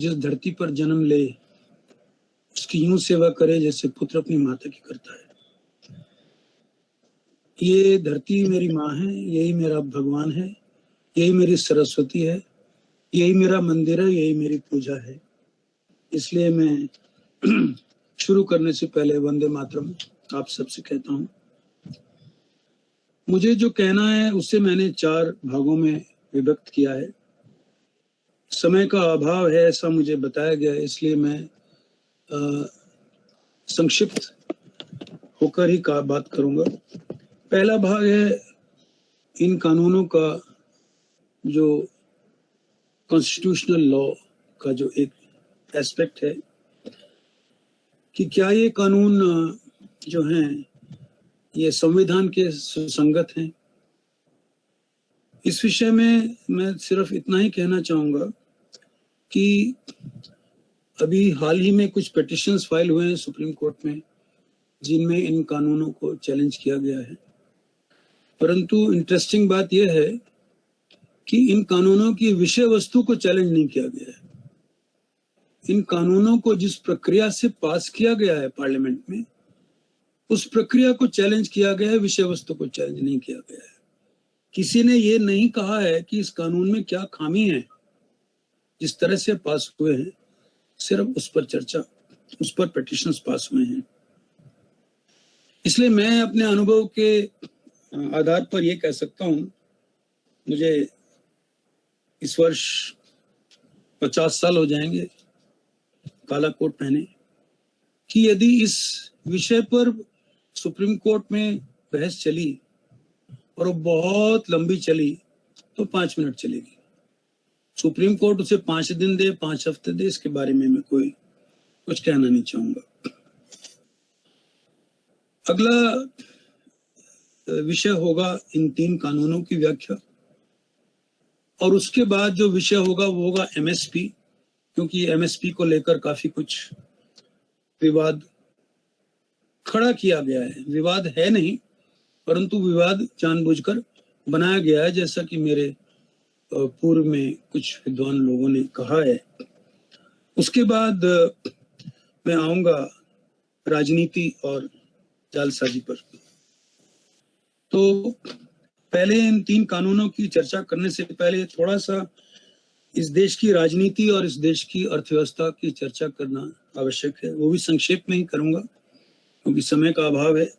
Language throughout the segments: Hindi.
जिस धरती पर जन्म ले उसकी यूं सेवा करे जैसे पुत्र अपनी माता की करता है। ये धरती मेरी माँ है, यही मेरा भगवान है, यही मेरी सरस्वती है, यही मेरा मंदिर है, यही मेरी पूजा है। इसलिए मैं शुरू करने से पहले वंदे मातरम आप सबसे कहता हूँ। मुझे जो कहना है उसे मैंने 4 भागों में विभक्त किया है। समय का अभाव है ऐसा मुझे बताया गया, इसलिए मैं संक्षिप्त होकर ही बात करूंगा। पहला भाग है इन कानूनों का, जो कॉन्स्टिट्यूशनल लॉ का जो एक एस्पेक्ट है कि क्या ये कानून जो हैं ये संविधान के सुसंगत हैं। इस विषय में मैं सिर्फ इतना ही कहना चाहूंगा कि अभी हाल ही में कुछ पिटिशंस फाइल हुए हैं सुप्रीम कोर्ट में जिनमें इन कानूनों को चैलेंज किया गया है। परंतु इंटरेस्टिंग बात यह है कि इन कानूनों की विषय वस्तु को चैलेंज नहीं किया गया है। इन कानूनों को जिस प्रक्रिया से पास किया गया है पार्लियामेंट में, उस प्रक्रिया को चैलेंज किया गया है, विषय वस्तु को चैलेंज नहीं किया गया है। किसी ने ये नहीं कहा है कि इस कानून में क्या खामी है। जिस तरह से पास हुए हैं सिर्फ उस पर चर्चा, उस पर पिटिशंस पास हुए हैं। इसलिए मैं अपने अनुभव के आधार पर यह कह सकता हूं, मुझे इस वर्ष 50 साल हो जाएंगे काला कोट पहने, कि यदि इस विषय पर सुप्रीम कोर्ट में बहस चली और वो बहुत लंबी चली तो 5 मिनट चलेगी। सुप्रीम कोर्ट उसे 5 दिन दे, 5 हफ्ते दे, इसके बारे में मैं कोई कुछ कहना नहीं चाहूंगा। अगला विषय होगा इन 3 कानूनों की व्याख्या, और उसके बाद जो विषय होगा वो होगा एमएसपी, क्योंकि एमएसपी को लेकर काफी कुछ विवाद खड़ा किया गया है। विवाद है नहीं, परंतु विवाद जानबूझकर बनाया गया है, जैसा कि मेरे पूर्व में कुछ विद्वान लोगों ने कहा है। उसके बाद मैं आऊंगा राजनीति और जालसाजी पर। तो पहले इन 3 कानूनों की चर्चा करने से पहले थोड़ा सा इस देश की राजनीति और इस देश की अर्थव्यवस्था की चर्चा करना आवश्यक है। वो भी संक्षेप में ही करूंगा क्योंकि समय का अभाव है।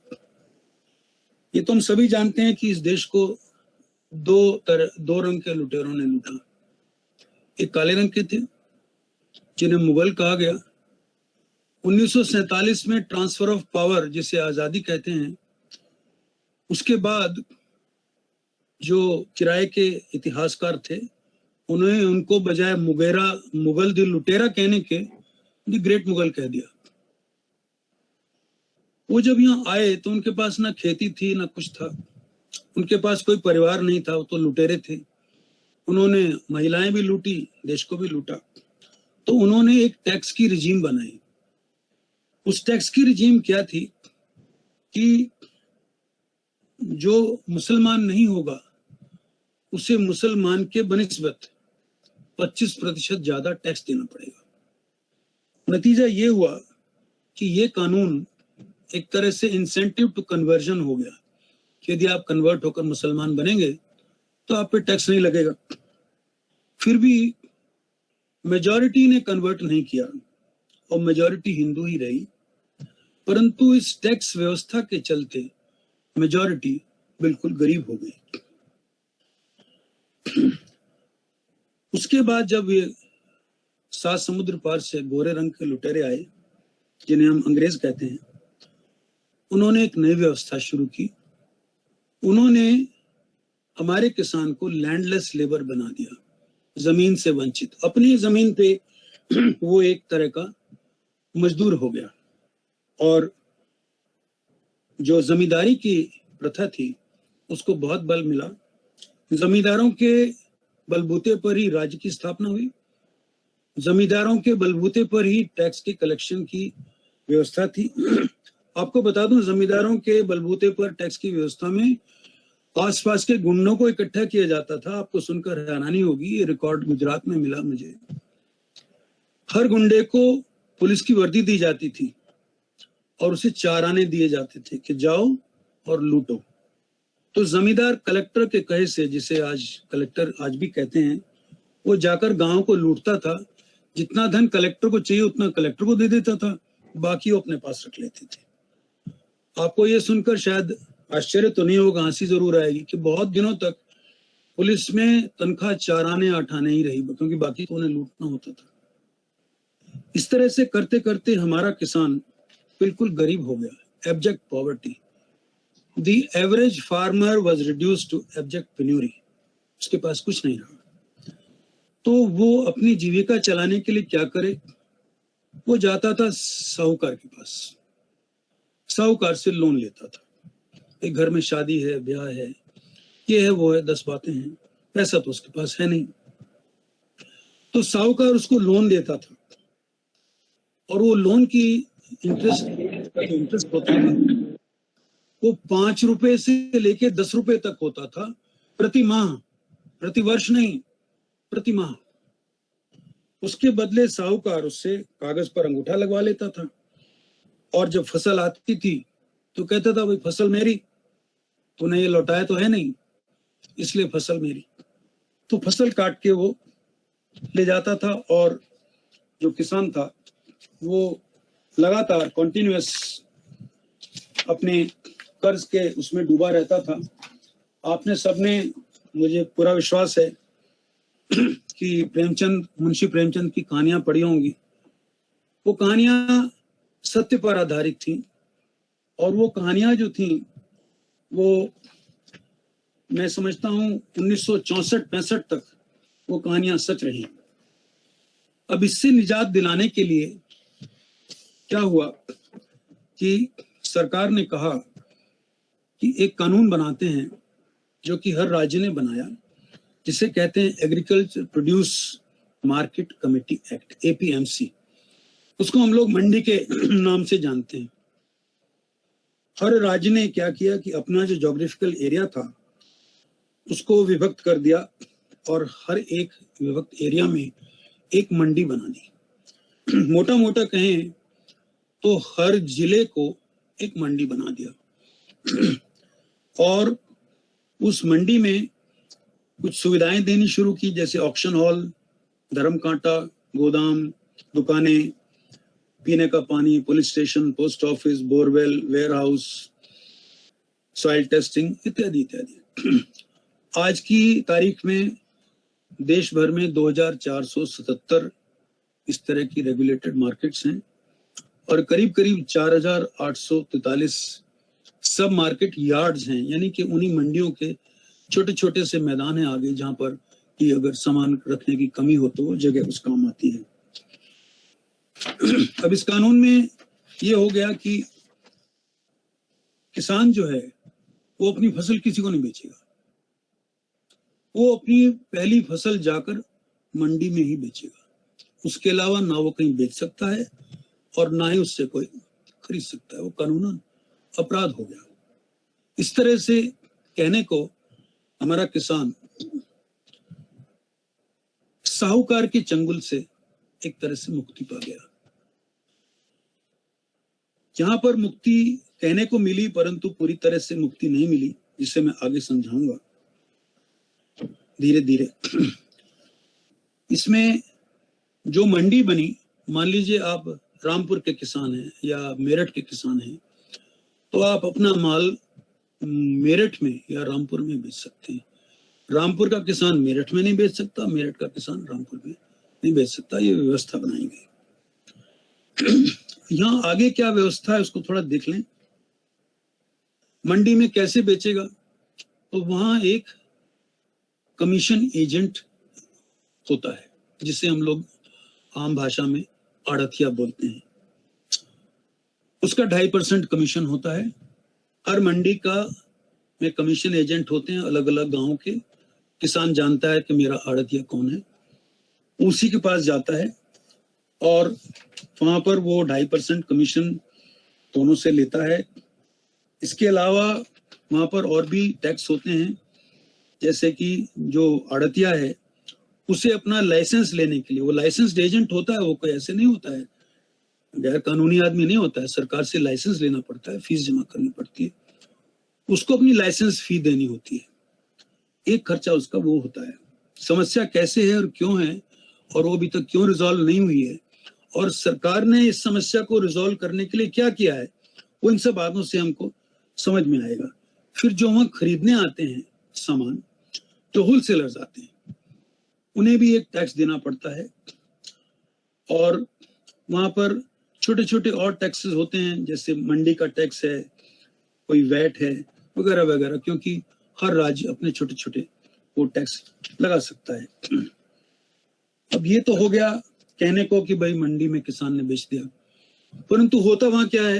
ये तो हम सभी जानते हैं कि इस देश को 2 रंग के लुटेरों ने लूटा। एक काले रंग के थे जिन्हें मुगल कहा गया। 1947 में ट्रांसफर ऑफ पावर जिसे आजादी कहते हैं, उसके बाद जो किराए के इतिहासकार थे उन्होंने उनको बजाय मुगल द लुटेरा कहने के द ग्रेट मुगल कह दिया। वो जब यहाँ आए तो उनके पास ना खेती थी ना कुछ था, उनके पास कोई परिवार नहीं था, वो तो लुटेरे थे। उन्होंने महिलाएं भी लूटी, देश को भी लूटा। तो उन्होंने एक टैक्स की रिजीम बनाई। उस टैक्स की रिजीम क्या थी कि जो मुसलमान नहीं होगा उसे मुसलमान के बनिस्बत 25% ज्यादा टैक्स देना पड़ेगा। नतीजा ये हुआ कि ये कानून एक तरह से इंसेंटिव टू कन्वर्जन हो गया कि यदि आप कन्वर्ट होकर मुसलमान बनेंगे तो आप पे टैक्स नहीं लगेगा। फिर भी मेजॉरिटी ने कन्वर्ट नहीं किया और मेजॉरिटी हिंदू ही रही, परंतु इस टैक्स व्यवस्था के चलते मेजॉरिटी बिल्कुल गरीब हो गई। उसके बाद जब ये 7 समुद्र पार से गोरे रंग के लुटेरे आए जिन्हें हम अंग्रेज कहते हैं, उन्होंने एक नई व्यवस्था शुरू की। उन्होंने हमारे किसान को लैंडलेस लेबर बना दिया, जमीन से वंचित। अपनी जमीन पे वो एक तरह का मजदूर हो गया। और जो जमींदारी की प्रथा थी उसको बहुत बल मिला। जमींदारों के बलबूते पर ही राज्य की स्थापना हुई। जमींदारों के बलबूते पर ही टैक्स के कलेक्शन की व्यवस्था थी। आपको बता दूं, जमींदारों के बलबूते पर टैक्स की व्यवस्था में आसपास के गुंडों को इकट्ठा किया जाता था। आपको सुनकर हैरानी होगी, ये रिकॉर्ड गुजरात में मिला मुझे। हर गुंडे को पुलिस की वर्दी दी जाती थी और उसे 4 आने दिए जाते थे कि जाओ और लूटो। तो जमींदार कलेक्टर के कहे से, जिसे आज कलेक्टर आज भी कहते हैं, वो जाकर गांव को लूटता था। जितना धन कलेक्टर को चाहिए उतना कलेक्टर को दे देता था, बाकी वो अपने पास रख लेते थे। आपको ये सुनकर शायद आश्चर्य तो नहीं होगा, हंसी जरूर आएगी कि बहुत दिनों तक पुलिस में तनख्वाह 4 आने 8 आने ही रही, क्योंकि बाकी को उन्हें लूटना होता था। इस तरह से करते करते हमारा किसान बिल्कुल गरीब हो गया, abject poverty. The average farmer was reduced to abject penury. उसके पास कुछ नहीं रहा। तो वो अपनी जीविका चलाने के लिए क्या करे? वो जाता था साहूकार के पास, साहूकार से लोन लेता था। एक घर में शादी है, ब्याह है, ये है वो है, 10 बातें हैं, पैसा तो उसके पास है नहीं। तो साहूकार उसको लोन देता था और वो लोन की इंटरेस्ट होता था, वो 5 रुपए से लेके 10 रुपए तक होता था प्रति माह, प्रति वर्ष नहीं, प्रति माह। उसके बदले साहूकार उससे कागज पर अंगूठा लगवा लेता था और जब फसल आती थी तो कहता था भाई फसल मेरी, तूने ये लौटाया तो है नहीं, इसलिए फसल मेरी। तो फसल काट के वो ले जाता था और जो किसान था वो लगातार कंटिन्यूअस अपने कर्ज के उसमें डूबा रहता था। आपने सबने, मुझे पूरा विश्वास है कि मुंशी प्रेमचंद की कहानियां पढ़ी होंगी। वो कहानियां सत्य पर आधारित थी और वो कहानियां जो थी वो मैं समझता हूं 1964-65 तक वो कहानियां सच रही। अब इससे निजात दिलाने के लिए क्या हुआ कि सरकार ने कहा कि एक कानून बनाते हैं जो कि हर राज्य ने बनाया, जिसे कहते हैं agriculture produce market committee act, APMC। उसको हम लोग मंडी के नाम से जानते हैं। हर राज्य ने क्या किया कि अपना जो ज्योग्राफिकल एरिया था उसको विभक्त कर दिया और हर एक विभक्त एरिया में एक मंडी बना दी। मोटा मोटा कहें तो हर जिले को एक मंडी बना दिया और उस मंडी में कुछ सुविधाएं देनी शुरू की, जैसे ऑक्शन हॉल, धर्म कांटा, गोदाम, दुकानें, पीने का पानी, police station, post office, borewell, warehouse, soil testing इत्यादि इत्यादि। आज की तारीख में देश भर में 2477 इस तरह की रेगुलेटेड मार्केट्स हैं और करीब करीब 4843 सब मार्केट यार्ड्स हैं, यानी कि उन्हीं मंडियों के छोटे छोटे से मैदान हैं आगे, जहां पर कि अगर सामान रखने की कमी हो तो वो जगह उस काम आती है। अब इस कानून में ये हो गया कि किसान जो है वो अपनी फसल किसी को नहीं बेचेगा, वो अपनी पहली फसल जाकर मंडी में ही बेचेगा। उसके अलावा ना वो कहीं बेच सकता है और ना ही उससे कोई खरीद सकता है। वो कानूनन अपराध हो गया। इस तरह से कहने को हमारा किसान साहूकार के चंगुल से एक तरह से मुक्ति पा गया। यहां पर मुक्ति कहने को मिली परंतु पूरी तरह से मुक्ति नहीं मिली, जिसे मैं आगे समझाऊंगा धीरे धीरे। इसमें जो मंडी बनी, मान लीजिए आप रामपुर के किसान हैं या मेरठ के किसान हैं, तो आप अपना माल मेरठ में या रामपुर में बेच सकते हैं। रामपुर का किसान मेरठ में नहीं बेच सकता, मेरठ का किसान रामपुर में नहीं बेच सकता। ये व्यवस्था बनाई गई। यहाँ आगे क्या व्यवस्था है उसको थोड़ा देख लें। मंडी में कैसे बेचेगा, तो वहां एक कमीशन एजेंट होता है जिसे हम लोग आम भाषा में आड़तिया बोलते हैं। उसका 2.5% कमीशन होता है। हर मंडी का में कमीशन एजेंट होते हैं अलग अलग गांव के। किसान जानता है कि मेरा आड़तिया कौन है, उसी के पास जाता है और वहां पर वो 2.5% कमीशन दोनों से लेता है। इसके अलावा वहां पर और भी टैक्स होते हैं, जैसे कि जो आड़तिया है उसे अपना लाइसेंस लेने के लिए, वो लाइसेंस्ड एजेंट होता है, वो कोई ऐसे नहीं होता है, गैर कानूनी आदमी नहीं होता है, सरकार से लाइसेंस लेना पड़ता है, फीस जमा करनी पड़ती है, उसको अपनी लाइसेंस फी देनी होती है, एक खर्चा उसका वो होता है। समस्या कैसे है और क्यों है और वो अभी तक क्यों रिजॉल्व नहीं हुई है और सरकार ने इस समस्या को रिजॉल्व करने के लिए क्या किया है, वो इन सब बातों से हमको समझ में आएगा। फिर जो वहां खरीदने आते हैं सामान, जो होलसेलर्स आते हैं, उन्हें भी एक टैक्स देना पड़ता है और वहां पर छोटे छोटे और टैक्सेस होते हैं, जैसे मंडी का टैक्स है, कोई वैट है वगैरह वगैरह, क्योंकि हर राज्य अपने छोटे छोटे वो टैक्स लगा सकता है। अब ये तो हो गया कहने को कि भाई मंडी में किसान ने बेच दिया, परंतु होता वहां क्या है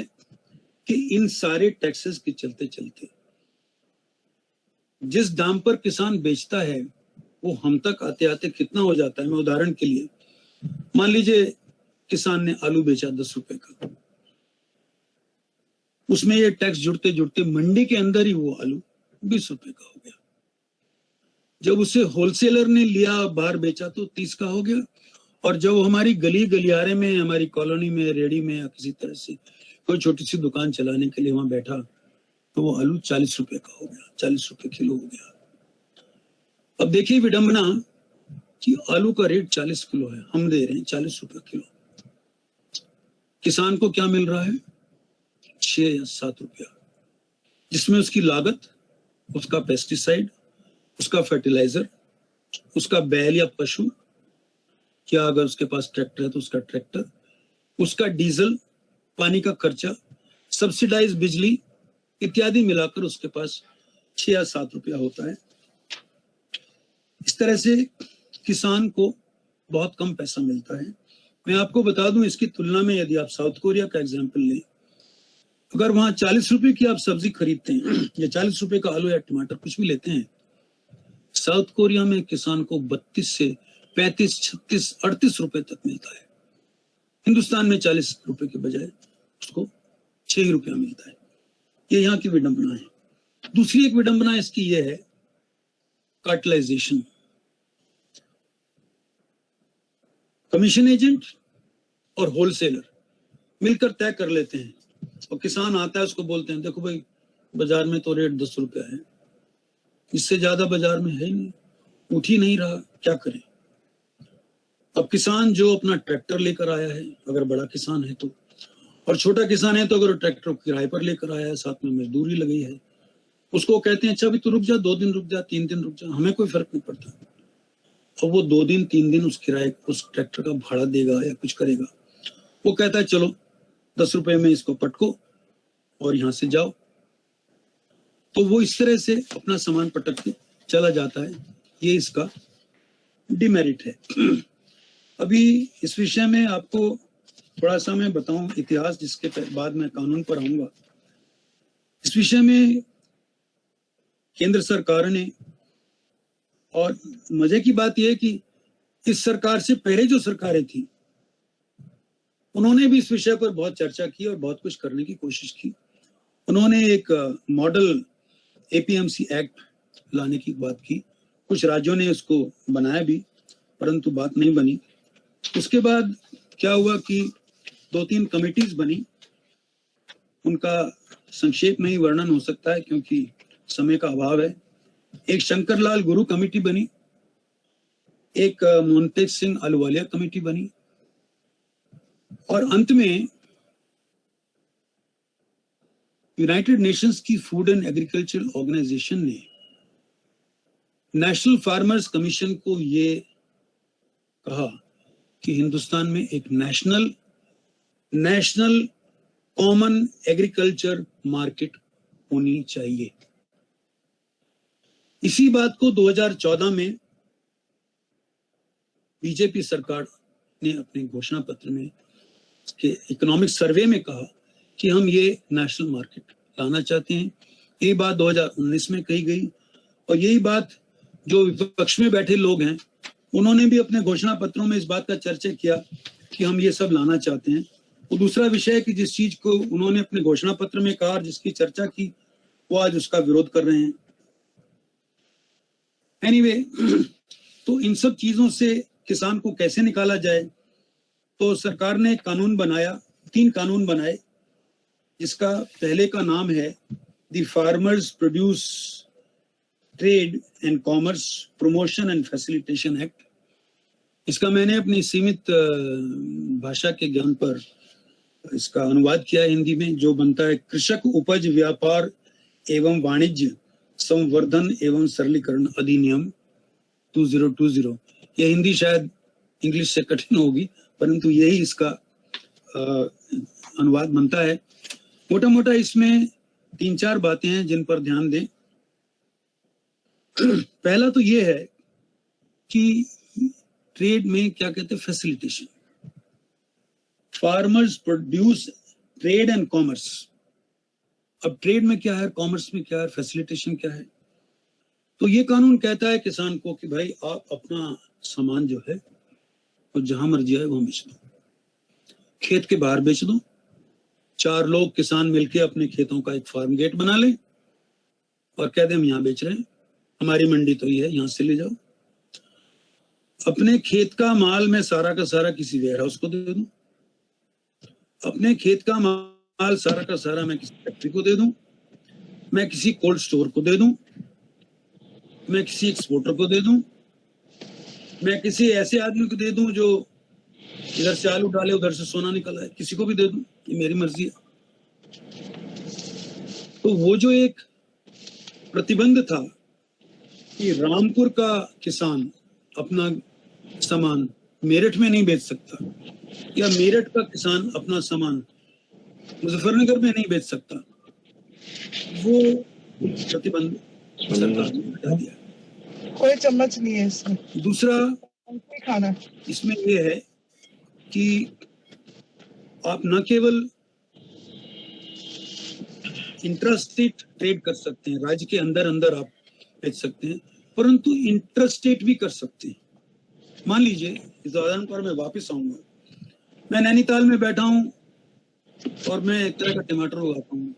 कि इन सारे टैक्सेस के चलते चलते जिस दाम पर किसान बेचता है वो हम तक आते आते कितना हो जाता है। मैं उदाहरण के लिए, मान लीजिए किसान ने आलू बेचा 10 रुपए का, उसमें ये टैक्स जुड़ते जुड़ते मंडी के अंदर ही वो आलू 20 रुपए का हो गया। जब उसे होलसेलर ने लिया बाहर बेचा तो 30 का हो गया, और जब हमारी गली गलियारे में, हमारी कॉलोनी में, रेडी में या किसी तरह से कोई छोटी सी दुकान चलाने के लिए वहां बैठा तो वो आलू 40 रुपए का हो गया, 40 रुपए किलो हो गया। अब देखिए विडंबना कि आलू का रेट 40 किलो है, हम दे रहे हैं 40 रुपए किलो, किसान को क्या मिल रहा है 6 या 7 रुपया, जिसमें उसकी लागत, उसका पेस्टिसाइड, उसका फर्टिलाइजर, उसका बैल या पशु, क्या अगर उसके पास ट्रैक्टर है तो उसका ट्रैक्टर, उसका डीजल, पानी का खर्चा, सब्सिडाइज बिजली इत्यादि मिलाकर उसके पास 6 या 7 रुपया होता है। इस तरह से किसान को बहुत कम पैसा मिलता है। मैं आपको बता दूं, इसकी तुलना में यदि आप साउथ कोरिया का एग्जाम्पल लें, अगर वहां 40 रुपए की आप सब्जी खरीदते हैं या 40 रुपए का आलू या टमाटर कुछ भी लेते हैं, साउथ कोरिया में किसान को 32 से 35, 36, 38 रुपए तक मिलता है। हिंदुस्तान में 40 रुपए के बजाय उसको 6 रुपया मिलता है। ये यहाँ की विडंबना है। दूसरी एक विडंबना इसकी यह है कार्टलाइजेशन। कमीशन एजेंट और होलसेलर मिलकर तय कर लेते हैं और किसान आता है, उसको बोलते हैं देखो भाई बाजार में तो रेट 10 रुपया है, इससे ज्यादा बाजार में है ही नहीं, उठ ही नहीं रहा, क्या करें। अब किसान जो अपना ट्रैक्टर लेकर आया है, अगर बड़ा किसान है तो, और छोटा किसान है तो अगर ट्रैक्टर किराए पर लेकर आया है, साथ में मजदूरी लगी है, उसको कहते हैं अच्छा अभी तो रुक जा, 2 दिन रुक जा, 3 दिन रुक जा, हमें कोई फर्क नहीं पड़ता। और वो 2 दिन 3 दिन उस किराए, उस ट्रैक्टर का भाड़ा देगा या कुछ करेगा। वो कहता है चलो 10 रुपए में इसको पटको और यहां से जाओ। तो वो इस तरह से अपना सामान पटक के चला जाता है। ये इसका डिमेरिट है। अभी इस विषय में आपको थोड़ा सा मैं बताऊं इतिहास, जिसके बाद मैं कानून पर आऊंगा। इस विषय में केंद्र सरकार ने, और मजे की बात यह है कि इस सरकार से पहले जो सरकारें थी उन्होंने भी इस विषय पर बहुत चर्चा की और बहुत कुछ करने की कोशिश की। उन्होंने एक मॉडल एपीएमसी एक्ट लाने की बात की, कुछ राज्यों ने इसको बनाया भी, परंतु बात नहीं बनी। उसके बाद क्या हुआ कि 2-3 कमिटीज बनी, उनका संक्षेप में ही वर्णन हो सकता है क्योंकि समय का अभाव है। एक शंकरलाल गुरु कमेटी बनी, एक मोहनतेज सिंह अहलुवालिया कमेटी बनी, और अंत में यूनाइटेड नेशंस की फूड एंड एग्रीकल्चर ऑर्गेनाइजेशन ने नेशनल फार्मर्स कमीशन को ये कहा कि हिंदुस्तान में एक नेशनल कॉमन एग्रीकल्चर मार्केट होनी चाहिए। इसी बात को 2014 में बीजेपी सरकार ने अपने घोषणा पत्र में के इकोनॉमिक सर्वे में कहा कि हम ये नेशनल मार्केट लाना चाहते हैं। ये बात 2019 में कही गई, और यही बात जो विपक्ष में बैठे लोग हैं उन्होंने भी अपने घोषणा पत्रों में इस बात का चर्चा किया कि हम ये सब लाना चाहते हैं। वो दूसरा विषय है कि जिस चीज को उन्होंने अपने घोषणा पत्र में कहा, जिसकी चर्चा की, वो आज उसका विरोध कर रहे हैं। एनीवे, तो इन सब चीजों से किसान को कैसे निकाला जाए, तो सरकार ने एक कानून बनाया, 3 कानून बनाए, जिसका पहले का नाम है the farmers produce trade and commerce promotion and facilitation act. इसका मैंने अपनी सीमित भाषा के ज्ञान पर इसका अनुवाद किया हिंदी में, जो बनता है कृषक उपज व्यापार एवं वाणिज्य संवर्धन एवं सरलीकरण अधिनियम 2020। यह हिंदी शायद इंग्लिश से कठिन होगी, परंतु यही इसका अनुवाद बनता है। मोटा मोटा इसमें 3-4 बातें हैं जिन पर ध्यान दें। पहला तो ये है कि ट्रेड में क्या कहते हैं, facilitation. Farmers produce trade and commerce. अब ट्रेड में क्या है, कॉमर्स में क्या है, फैसिलिटेशन क्या है। तो ये कानून कहता है किसान को कि भाई आप अपना सामान जो है वो जहां मर्जी आए वहां बेच दो, खेत के बाहर बेच दो। 4 लोग किसान मिलके अपने खेतों का एक फार्म गेट बना लें और कह दें हम यहाँ बेच रहे हैं, हमारी मंडी तो ये है, यहाँ से ले जाओ। अपने खेत का माल मैं सारा का सारा किसी वेयर हाउस को दे दूं, अपने खेत का माल सारा का सारा मैं किसी फैक्ट्री को दे दूं, मैं किसी कोल्ड स्टोर को दे दूं, मैं किसी एक्सपोर्टर को दे दूं, मैं किसी ऐसे आदमी को दे दूं जो इधर से आलू डाले उधर से सोना निकल आए, किसी को भी दे दूं, ये मेरी मर्जी है। तो वो जो एक प्रतिबंध था कि रामपुर का किसान अपना सामान मेरठ में नहीं बेच सकता, या मेरठ का किसान अपना सामान मुजफ्फरनगर में नहीं बेच सकता, वो प्रतिबंध सरकार ने हटा दिया। कोई चम्मच नहीं है इसमें। दूसरा खाना इसमें ये है कि आप न केवल इंट्रास्टेट ट्रेड कर सकते हैं, राज्य के अंदर अंदर आप बेच सकते हैं, परंतु इंट्रास्टेट भी कर सकते हैं। मान लीजिए इस उदाहरण पर मैं वापस आऊंगा, मैं नैनीताल में बैठा हूं और मैं एक तरह का टमाटर उगाता हूँ,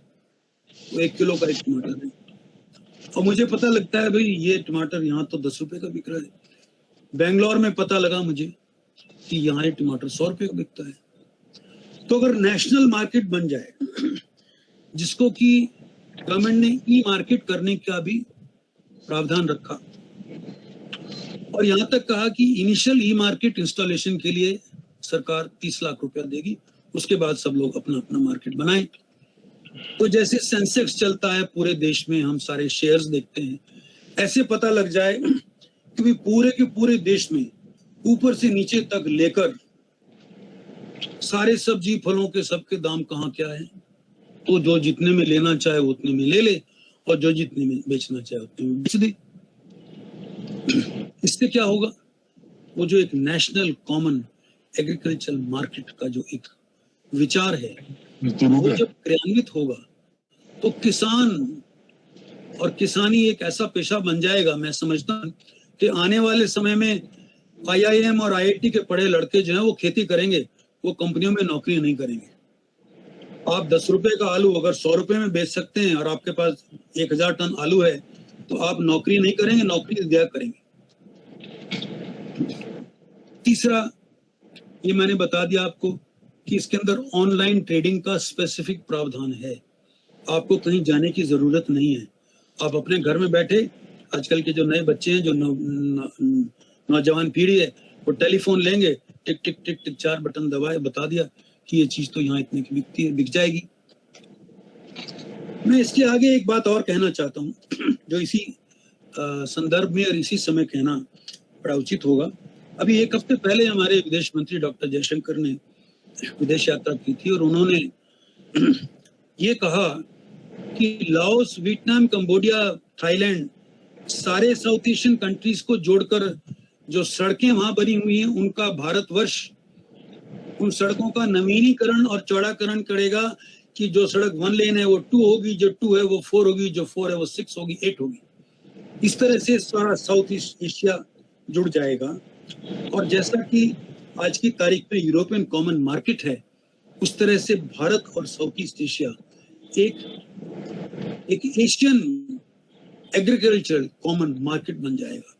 वो 1 किलो का एक टमाटर है, और मुझे पता लगता है भाई ये टमाटर यहाँ तो 10 रुपए का बिक रहा है, बेंगलोर में पता लगा मुझे कि यहाँ ये टमाटर 100 रुपए का बिकता है। तो अगर नेशनल मार्केट बन जाए, जिसको कि गवर्नमेंट ने ई मार्केट करने का भी प्रावधान रखा, और यहाँ तक कहा कि इनिशियल ई मार्केट इंस्टॉलेशन के लिए सरकार 30 लाख रुपया देगी, उसके बाद सब लोग अपना अपना मार्केट बनाएं। तो जैसे सेंसेक्स चलता है पूरे देश में, हम सारे शेयर्स देखते हैं, ऐसे पता लग जाए कि पूरे के पूरे देश में ऊपर से नीचे तक लेकर सारे सब्जी फलों के सबके दाम कहाँ क्या है, तो जो जितने में लेना चाहे उतने में ले ले, और जो जितने में बेचना चाहे उतने में बेच दे। इससे क्या होगा, वो जो एक नेशनल कॉमन एग्रीकल्चर मार्केट का जो एक विचार है, वो जब क्रियान्वित होगा तो किसान और किसानी एक ऐसा पेशा बन जाएगा। मैं समझता हूँ कि आने वाले समय में IIM और IIT के पढ़े लड़के जो हैं वो खेती करेंगे, वो कंपनियों में नौकरी नहीं करेंगे। आप 10 रुपए का आलू अगर 100 रुपए में बेच सकते हैं और आपके पास 1000 टन आलू है, तो आप नौकरी नहीं करेंगे, नौकरी दिया करेंगे। तीसरा, ये मैंने बता दिया आपको कि इसके अंदर ऑनलाइन ट्रेडिंग का स्पेसिफिक प्रावधान है, आपको कहीं जाने की जरूरत नहीं है। आप अपने घर में बैठे, आजकल के जो नए बच्चे हैं, जो नौजवान पीढ़ी है, वो टेलीफोन लेंगे, टिक टिक टिक टिक 4 बटन दबाए, बता दिया कि ये चीज तो यहाँ इतने की बिकती है, बिक जाएगी। मैं इसके आगे एक बात और कहना चाहता हूँ जो इसी संदर्भ में और इसी समय कहना बड़ा उचित होगा। अभी 1 हफ्ते पहले हमारे विदेश मंत्री डॉक्टर जयशंकर ने विदेश यात्रा की थी, और उन्होंने ये कहा कि लाओस, वियतनाम, कंबोडिया, थाईलैंड, सारे साउथ एशियन कंट्रीज को जोड़कर जो सड़कें वहां बनी हुई हैं, उनका भारतवर्ष उन सड़कों का नवीनीकरण और चौड़ाकरण करेगा कि जो सड़क 1 लेन है वो 2 होगी, जो 2 है वो 4 होगी, जो 4 है वो 6 होगी, 8 होगी। इस तरह से सारा साउथ ईस्ट एशिया जुड़ जाएगा। और जैसा कि आज की तारीख में यूरोपियन कॉमन मार्केट है, उस तरह से भारत और साउथ ईस्ट एशिया एक एशियन एग्रीकल्चरल कॉमन मार्केट बन जाएगा।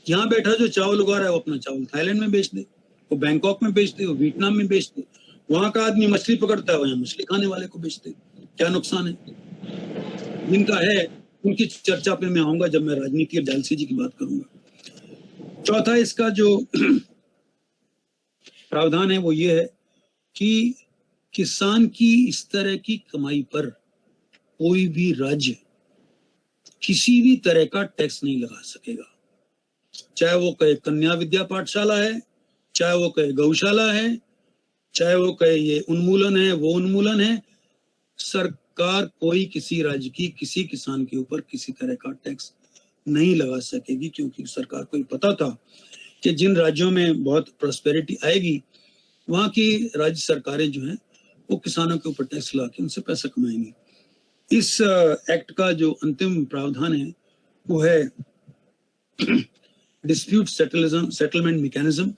यहाँ बैठा जो चावल उगा रहा है वो अपना चावल थाईलैंड में बेच दे, वो बैंकॉक में बेच दे, वो वियतनाम में बेच दे। वहां का आदमी मछली पकड़ता है, वहां मछली खाने वाले को बेच दे। क्या नुकसान है? जिनका है उनकी चर्चा पे मैं आऊंगा जब मैं राजनीति और जालसी जी की बात करूंगा। चौथा इसका जो प्रावधान है वो ये है कि किसान की इस तरह की कमाई पर कोई भी राज्य किसी भी तरह का टैक्स नहीं लगा सकेगा, चाहे वो कहे कन्या विद्या पाठशाला है, चाहे वो कहे गौशाला है, चाहे वो कहे ये उन्मूलन है, वो उन्मूलन है। सरकार कोई किसी राज्य की किसी किसान के ऊपर किसी तरह का टैक्स नहीं लगा सकेगी, क्योंकि सरकार को पता था कि जिन राज्यों में बहुत प्रॉस्पेरिटी आएगी वहां की राज्य सरकारें जो हैं वो किसानों के ऊपर टैक्स लगा के उनसे पैसा कमाएंगी। इस एक्ट का जो अंतिम प्रावधान है वो है डिस्प्यूट सेटलमेंट मैकेनिज्म,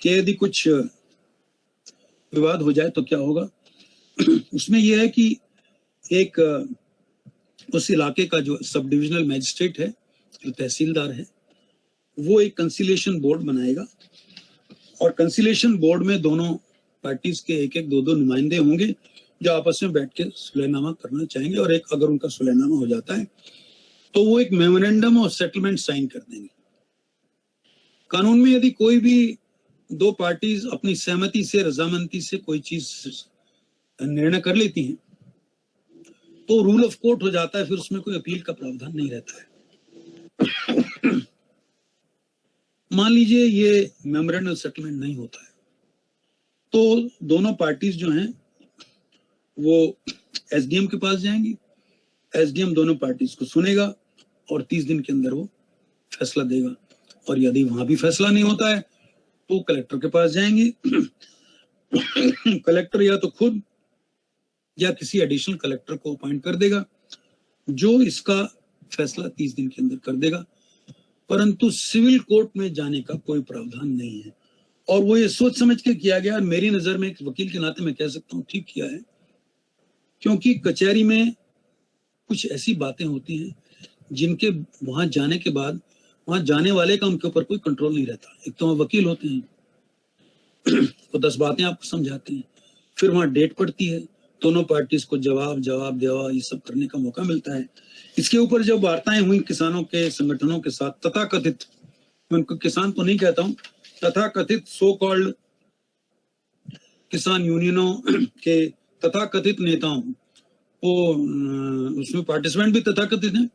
कि यदि कुछ विवाद हो जाए तो क्या होगा। उसमें यह है कि एक उस इलाके का जो सब डिविजनल मैजिस्ट्रेट है, जो तहसीलदार है, वो एक कंसिलिएशन बोर्ड बनाएगा और कंसिलिएशन बोर्ड में दोनों पार्टीज के एक एक दो नुमाइंदे होंगे जो आपस में बैठ के सुलहनामा करना चाहेंगे, और एक अगर उनका सुलहनामा हो जाता है तो वो एक मेमोरेंडम ऑफ सेटलमेंट साइन कर देंगे। कानून में यदि कोई भी दो पार्टीज अपनी सहमति से, रजामंदी से कोई चीज निर्णय कर लेती हैं तो रूल ऑफ कोर्ट हो जाता है, फिर उसमें कोई अपील का प्रावधान नहीं रहता है। मान लीजिए ये मेमोरेंडम सेटलमेंट नहीं होता है तो दोनों पार्टीज जो हैं वो एसडीएम के पास जाएंगी, एसडीएम दोनों पार्टीज को सुनेगा और 30 दिन के अंदर वो फैसला देगा, और यदि वहां भी फैसला नहीं होता है तो कलेक्टर के पास जाएंगे। कलेक्टर या तो खुद या किसी एडिशनल कलेक्टर को अपॉइंट कर देगा जो इसका फैसला 30 दिन के अंदर कर देगा, परंतु सिविल कोर्ट में जाने का कोई प्रावधान नहीं है। और वो ये सोच समझ के किया गया, मेरी नजर में एक वकील के नाते मैं कह सकता हूँ ठीक किया है, क्योंकि कचहरी में कुछ ऐसी बातें होती हैं जिनके वहां जाने के बाद वहां जाने वाले का उनके ऊपर कोई कंट्रोल नहीं रहता। एक तो वहां वकील होते हैं वो 10 बातें आपको समझाते हैं, फिर वहां डेट पड़ती है, दोनों पार्टीज को जवाब देवा ये सब करने का मौका मिलता है। इसके ऊपर जब वार्ताएं हुई किसानों के संगठनों के साथ, तथाकथित, मैं उनको किसान तो नहीं कहता हूं, तथाकथित सो कॉल्ड किसान यूनियनों के तथाकथित नेताओं, वो उसमें पार्टिसिपेंट भी तथाकथित हैं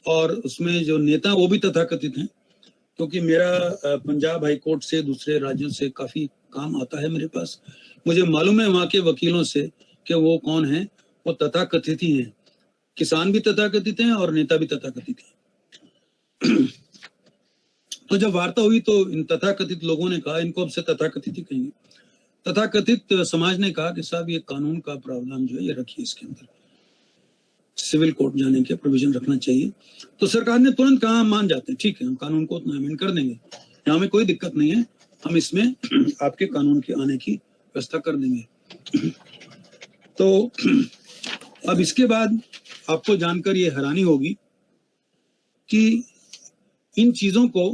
और उसमें जो नेता वो भी तथाकथित हैं, क्योंकि मेरा पंजाब हाई कोर्ट से दूसरे राज्यों से काफी काम आता है मेरे पास। मुझे मालूम है वहां के वकीलों से कि वो कौन है, वो तथाकथित ही हैं। किसान भी तथाकथित हैं और नेता भी तथाकथित हैं। तो जब वार्ता हुई तो इन तथाकथित लोगों ने कहा, इनको अब से तथाकथित ही कहेंगे, तथाकथित समाज ने कहा कि साहब ये कानून का प्रावधान जो है ये रखिए, इसके अंदर सिविल कोर्ट जाने के प्रोविजन रखना चाहिए। तो सरकार ने तुरंत कहा मान जाते हैं, ठीक है हम कानून को उतना अमेंड कर देंगे, यहाँ में कोई दिक्कत नहीं है, हम इसमें आपके कानून के आने की व्यवस्था कर देंगे। तो अब इसके बाद आपको जानकर ये हैरानी होगी कि इन चीजों को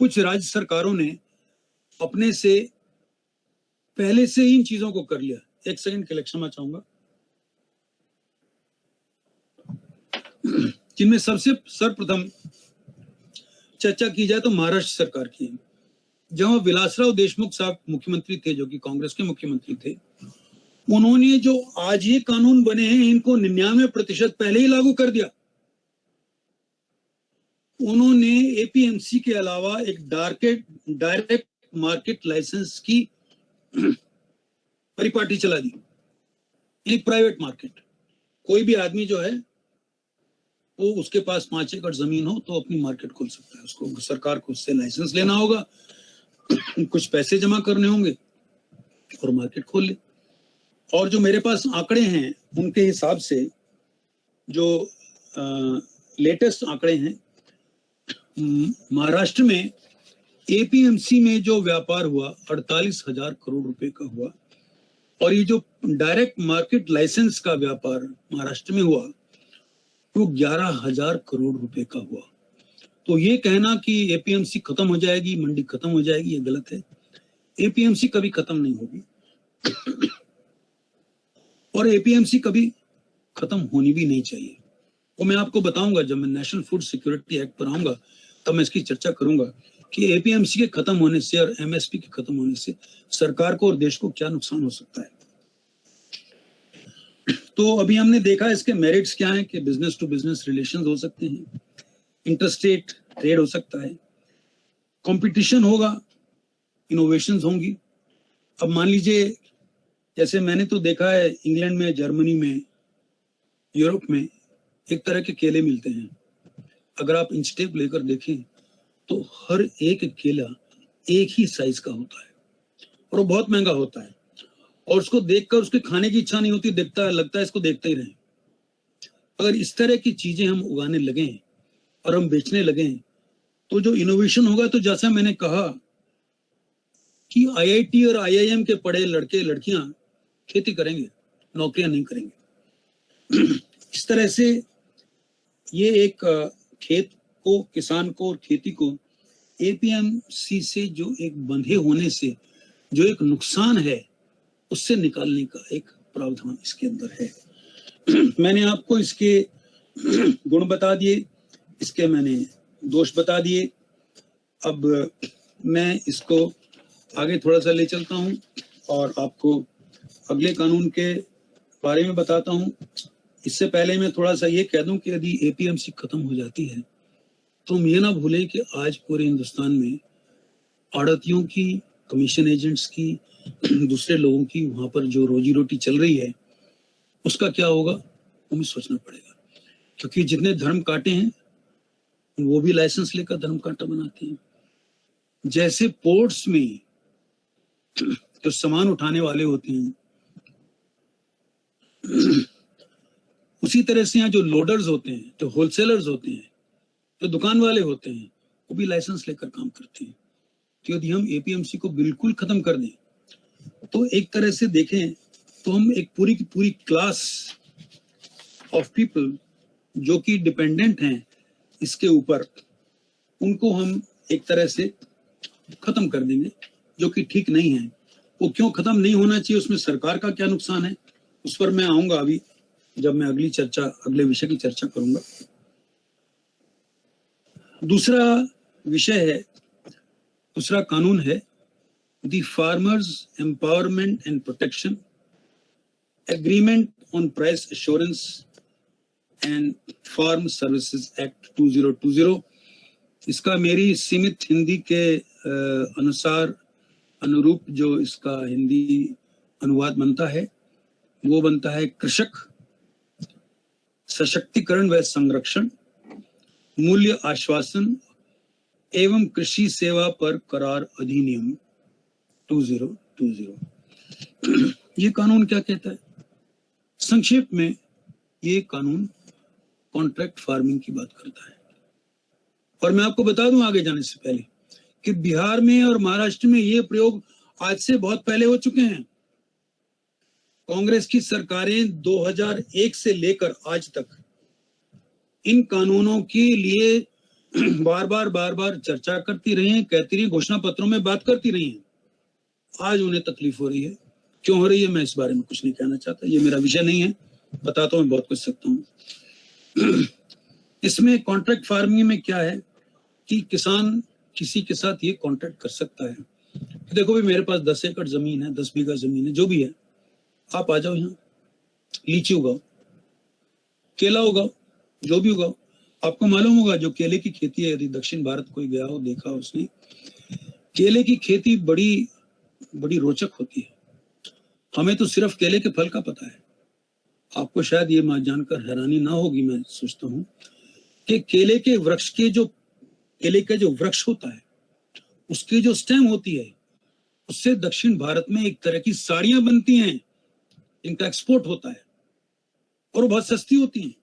कुछ राज्य सरकारों ने अपने से पहले से इन चीजों को कर लिया। एक सेकंड के लिए क्षमा चाहूंगा। जिनमें सबसे सर्वप्रथम चर्चा की जाए तो महाराष्ट्र सरकार की है। जहां विलासराव देशमुख साहब मुख्यमंत्री थे, जो कि कांग्रेस के मुख्यमंत्री थे, उन्होंने जो आज ये कानून बने हैं इनको 99% पहले ही लागू कर दिया। उन्होंने एपीएमसी के अलावा एक डायरेक्ट मार्केट लाइसेंस की परिपाटी चला दी। एक प्राइवेट मार्केट, कोई भी आदमी जो है वो उसके पास 5 एकड़ जमीन हो तो अपनी मार्केट खोल सकता है। उसको सरकार को उससे लाइसेंस लेना होगा, कुछ पैसे जमा करने होंगे और मार्केट खोल ले। और जो मेरे पास आंकड़े हैं उनके हिसाब से जो लेटेस्ट आंकड़े हैं, महाराष्ट्र में एपीएमसी में जो व्यापार हुआ 48,000 करोड़ रुपए का हुआ, और ये जो डायरेक्ट मार्केट लाइसेंस का व्यापार महाराष्ट्र में हुआ वो 11,000 करोड़ रुपए का हुआ। तो ये कहना कि एपीएमसी खत्म हो जाएगी, मंडी खत्म हो जाएगी, ये गलत है। एपीएमसी कभी खत्म नहीं होगी और एपीएमसी कभी खत्म होनी भी नहीं चाहिए। वो मैं आपको बताऊंगा जब मैं नेशनल फूड सिक्योरिटी एक्ट पर आऊंगा, तब मैं इसकी चर्चा करूंगा कि एपीएमसी के खत्म होने से और एमएसपी के खत्म होने से सरकार को और देश को क्या नुकसान हो सकता है। तो अभी हमने देखा इसके मेरिट्स क्या हैं कि बिजनेस टू बिजनेस रिलेशंस हो सकते हैं, इंटरस्टेट ट्रेड हो सकता है, कंपटीशन होगा, इनोवेशंस होंगी। अब मान लीजिए जैसे मैंने तो देखा है इंग्लैंड में, जर्मनी में, यूरोप में एक तरह के केले मिलते हैं। अगर आप इंच टेप लेकर देखें तो हर एक केला एक ही साइज का होता है और वो बहुत महंगा होता है और उसको देखकर उसके खाने की इच्छा नहीं होती, लगता है इसको देखते ही रहें। अगर इस तरह की चीजें हम उगाने लगें और हम बेचने लगें तो जो इनोवेशन होगा, तो जैसा मैंने कहा कि आईआईटी और आईआईएम के पढ़े लड़के लड़कियां खेती करेंगे, नौकरियां नहीं करेंगे। इस तरह से ये एक खेत को, किसान को और खेती को एपीएमसी से जो एक बंधे होने से जो एक नुकसान है उससे निकालने का एक प्रावधान इसके अंदर है। मैंने आपको इसके गुण बता दिए, इसके मैंने दोष बता दिए। अब मैं इसको आगे थोड़ा सा ले चलता हूं और आपको अगले कानून के बारे में बताता हूं। इससे पहले मैं थोड़ा सा ये कह दूं कि यदि एपीएमसी खत्म हो जाती है तो हम ये ना भूलें कि आज पूरे हिंदुस्तान में आड़तियों की, कमीशन एजेंट्स की, दूसरे लोगों की वहां पर जो रोजी रोटी चल रही है उसका क्या होगा, हमें सोचना पड़ेगा। क्योंकि जितने धर्म कांटे हैं वो भी लाइसेंस लेकर धर्म कांटा बनाते हैं। जैसे पोर्ट्स में जो सामान उठाने वाले होते हैं, उसी तरह से यहाँ जो लोडर्स होते हैं, जो होलसेलर्स होते हैं, जो दुकान वाले होते हैं, वो भी लाइसेंस लेकर काम करते हैं। तो यदि हम एपीएमसी को बिल्कुल खत्म कर दें तो एक तरह से देखें तो हम एक पूरी की पूरी क्लास ऑफ पीपल जो कि डिपेंडेंट हैं इसके ऊपर, उनको हम एक तरह से खत्म कर देंगे, जो कि ठीक नहीं है। वो क्यों खत्म नहीं होना चाहिए, उसमें सरकार का क्या नुकसान है, उस पर मैं आऊंगा अभी जब मैं अगले विषय की चर्चा करूंगा। दूसरा विषय है, दूसरा कानून है the farmers empowerment and protection agreement on price assurance and farm services act 2020। इसका मेरी सीमित हिंदी के अनुरूप जो इसका हिंदी अनुवाद बनता है वो बनता है कृषक सशक्तिकरण व संरक्षण, मूल्य आश्वासन एवं कृषि सेवा पर करार अधिनियम 2020। ये कानून क्या कहता है? संक्षेप में ये कानून कॉन्ट्रैक्ट फार्मिंग की बात करता है। और मैं आपको बता दूं आगे जाने से पहले कि बिहार में और महाराष्ट्र में ये प्रयोग आज से बहुत पहले हो चुके हैं। कांग्रेस की सरकारें 2001 से लेकर आज तक इन कानूनों के लिए बार बार चर्चा करती रही हैं, कहती रही, घोषणा पत्रों में बात करती रही हैं। आज उन्हें तकलीफ हो रही है। क्यों हो रही है मैं इस बारे में कुछ नहीं कहना चाहता, ये मेरा विषय नहीं है। बताता हूं, मैं बहुत कुछ सकता हूं। इसमें कॉन्ट्रैक्ट फार्मिंग में क्या है कि किसान किसी के साथ ये कॉन्ट्रैक्ट कर सकता है। देखो भाई, मेरे पास 10 एकड़ जमीन है, 10 बीघा जमीन है, जो भी है, आप आ जाओ यहाँ, लीची उगाओ, केला उगाओ, जो भी उगाओ। आपको मालूम होगा जो केले की खेती है, यदि दक्षिण भारत कोई गया हो, देखा हो उसने, केले की खेती बड़ी बड़ी रोचक होती है। हमें तो सिर्फ केले के फल का पता है, आपको शायद ये जानकर हैरानी ना होगी, मैं सोचता हूँ कि केले के वृक्ष के जो केले का जो वृक्ष होता है उसकी जो स्टेम होती है उससे दक्षिण भारत में एक तरह की साड़ियां बनती हैं, इनका एक्सपोर्ट होता है और वो बहुत सस्ती होती हैं।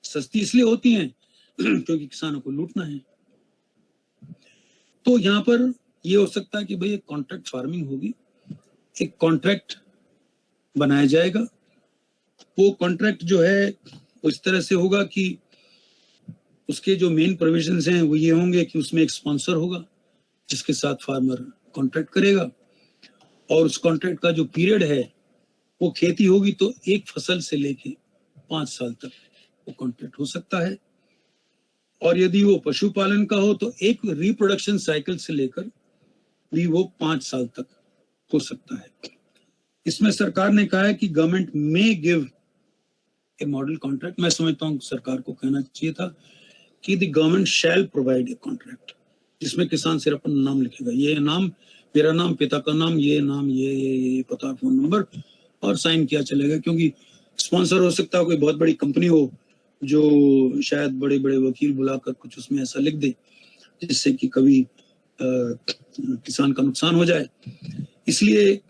सस्ती इसलिए होती हैं क्योंकि किसानों को लूटना है। तो यहाँ पर ये हो सकता है कि भाई एक कॉन्ट्रैक्ट फार्मिंग होगी, एक कॉन्ट्रैक्ट बनाया जाएगा। वो कॉन्ट्रैक्ट जो है वो इस तरह से होगा कि उसके जो मेन प्रोविजंस हैं वो ये होंगे कि उसमें एक स्पॉन्सर होगा जिसके साथ फार्मर कॉन्ट्रैक्ट करेगा, और उस कॉन्ट्रैक्ट का जो पीरियड है वो खेती होगी तो एक फसल से लेके 5 साल तक वो कॉन्ट्रैक्ट हो सकता है, और यदि वो पशुपालन का हो तो एक रिप्रोडक्शन साइकिल से लेकर भी वो 5 साल तक हो सकता है। इसमें सरकार ने कहा है कि गवर्नमेंट में गिव ए मॉडल कॉन्ट्रैक्ट। मैं समझता हूँ सरकार को कहना चाहिए था कि the government shell provide a contract, जिसमें किसान सिर्फ अपना नाम लिखेगा, ये नाम, मेरा नाम, पिता का नाम, ये नाम, ये पता, फोन नंबर, और साइन किया चलेगा। क्योंकि स्पॉन्सर हो सकता है कोई बहुत बड़ी कंपनी हो जो शायद बड़े बड़े वकील बुलाकर कुछ उसमें ऐसा लिख दे जिससे कि कभी किसान का नुकसान हो जाए। इसलिए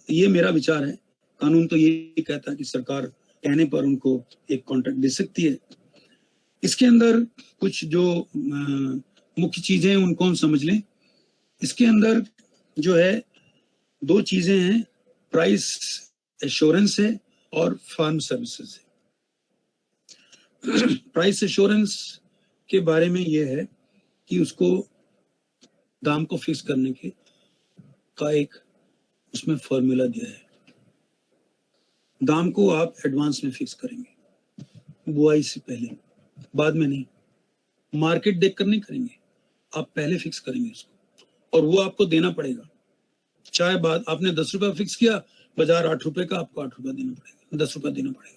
ये मेरा विचार है। कानून तो ये कहता है कि सरकार कहने पर उनको एक कॉन्ट्रैक्ट दे सकती है। इसके अंदर कुछ जो मुख्य चीजें हैं उनको हम समझ लें। इसके अंदर जो है 2 चीजें हैं, प्राइस एश्योरेंस है और फार्म सर्विसेज है। प्राइस एश्योरेंस के बारे में ये है कि उसको दाम को फिक्स करने के का एक उसमें फॉर्मूला दिया है। दाम को आप एडवांस में फिक्स करेंगे, बुआई से पहले, बाद में नहीं। मार्केट देखकर नहीं करेंगे, आप पहले फिक्स करेंगे उसको, और वो आपको देना पड़ेगा। चाहे बाद आपने 10 रुपए फिक्स किया, बाजार 8 रुपए का, आपको 8 रुपए देना पड़ेगा, 10 रुपए देना पड़ेगा।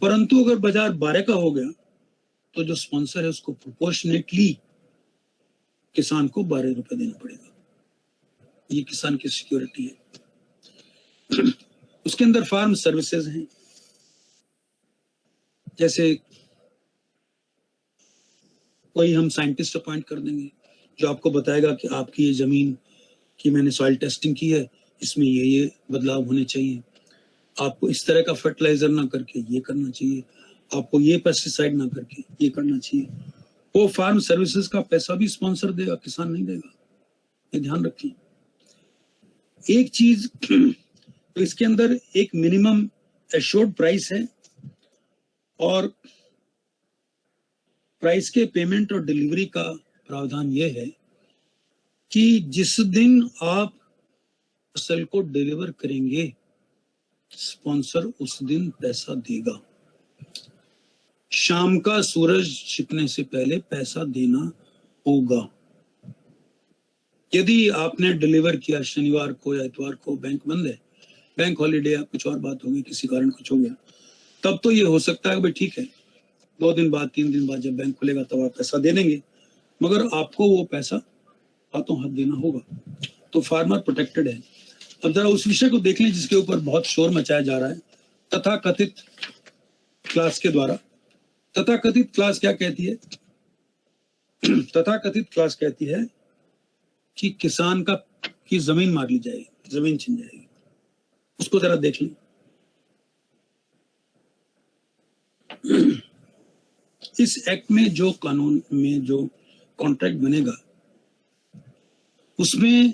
परंतु अगर बाजार 12 का हो गया तो जो स्पॉन्सर है उसको प्रोपोर्शनेटली किसान को 12 रुपए देना पड़ेगा। ये किसान की सिक्योरिटी है। उसके अंदर फार्म सर्विसेज हैं, जैसे कोई हम साइंटिस्ट अपॉइंट कर देंगे जो आपको बताएगा कि आपकी ये जमीन की मैंने सॉइल टेस्टिंग की है, इसमें ये बदलाव होने चाहिए, आपको इस तरह का फर्टिलाइजर ना करके ये करना चाहिए, आपको ये पेस्टिसाइड ना करके ये करना चाहिए। वो फार्म सर्विसेज का पैसा भी स्पॉन्सर देगा, किसान नहीं देगा, ये ध्यान रखिए। एक चीज तो इसके अंदर एक मिनिमम एश्योर्ड प्राइस है, और प्राइस के पेमेंट और डिलीवरी का प्रावधान यह है कि जिस दिन आप फसल को डिलीवर करेंगे स्पॉन्सर उस दिन पैसा देगा। शाम का सूरज छिपने से पहले पैसा देना होगा। यदि आपने डिलीवर किया शनिवार को या इतवार को, बैंक बंद है, बैंक हॉलीडे या कुछ और बात होगी, किसी कारण कुछ हो गया, तब तो ये हो सकता है भाई ठीक है 2 दिन बाद 3 दिन बाद जब बैंक खुलेगा तब आप पैसा दे देंगे, मगर आपको वो पैसा हाथों हाथ देना होगा। तो फार्मर प्रोटेक्टेड है। अब जरा उस विषय को देख लें जिसके ऊपर बहुत शोर मचाया जा रहा है, तथाकथित क्लास के द्वारा। तथाकथित क्लास क्या कहती है? तथाकथित क्लास कहती है कि किसान की जमीन मार ली जाएगी, जमीन छीन जाएगी। उसको जरा देख लें। इस एक्ट में जो कानून में जो कॉन्ट्रैक्ट बनेगा उसमें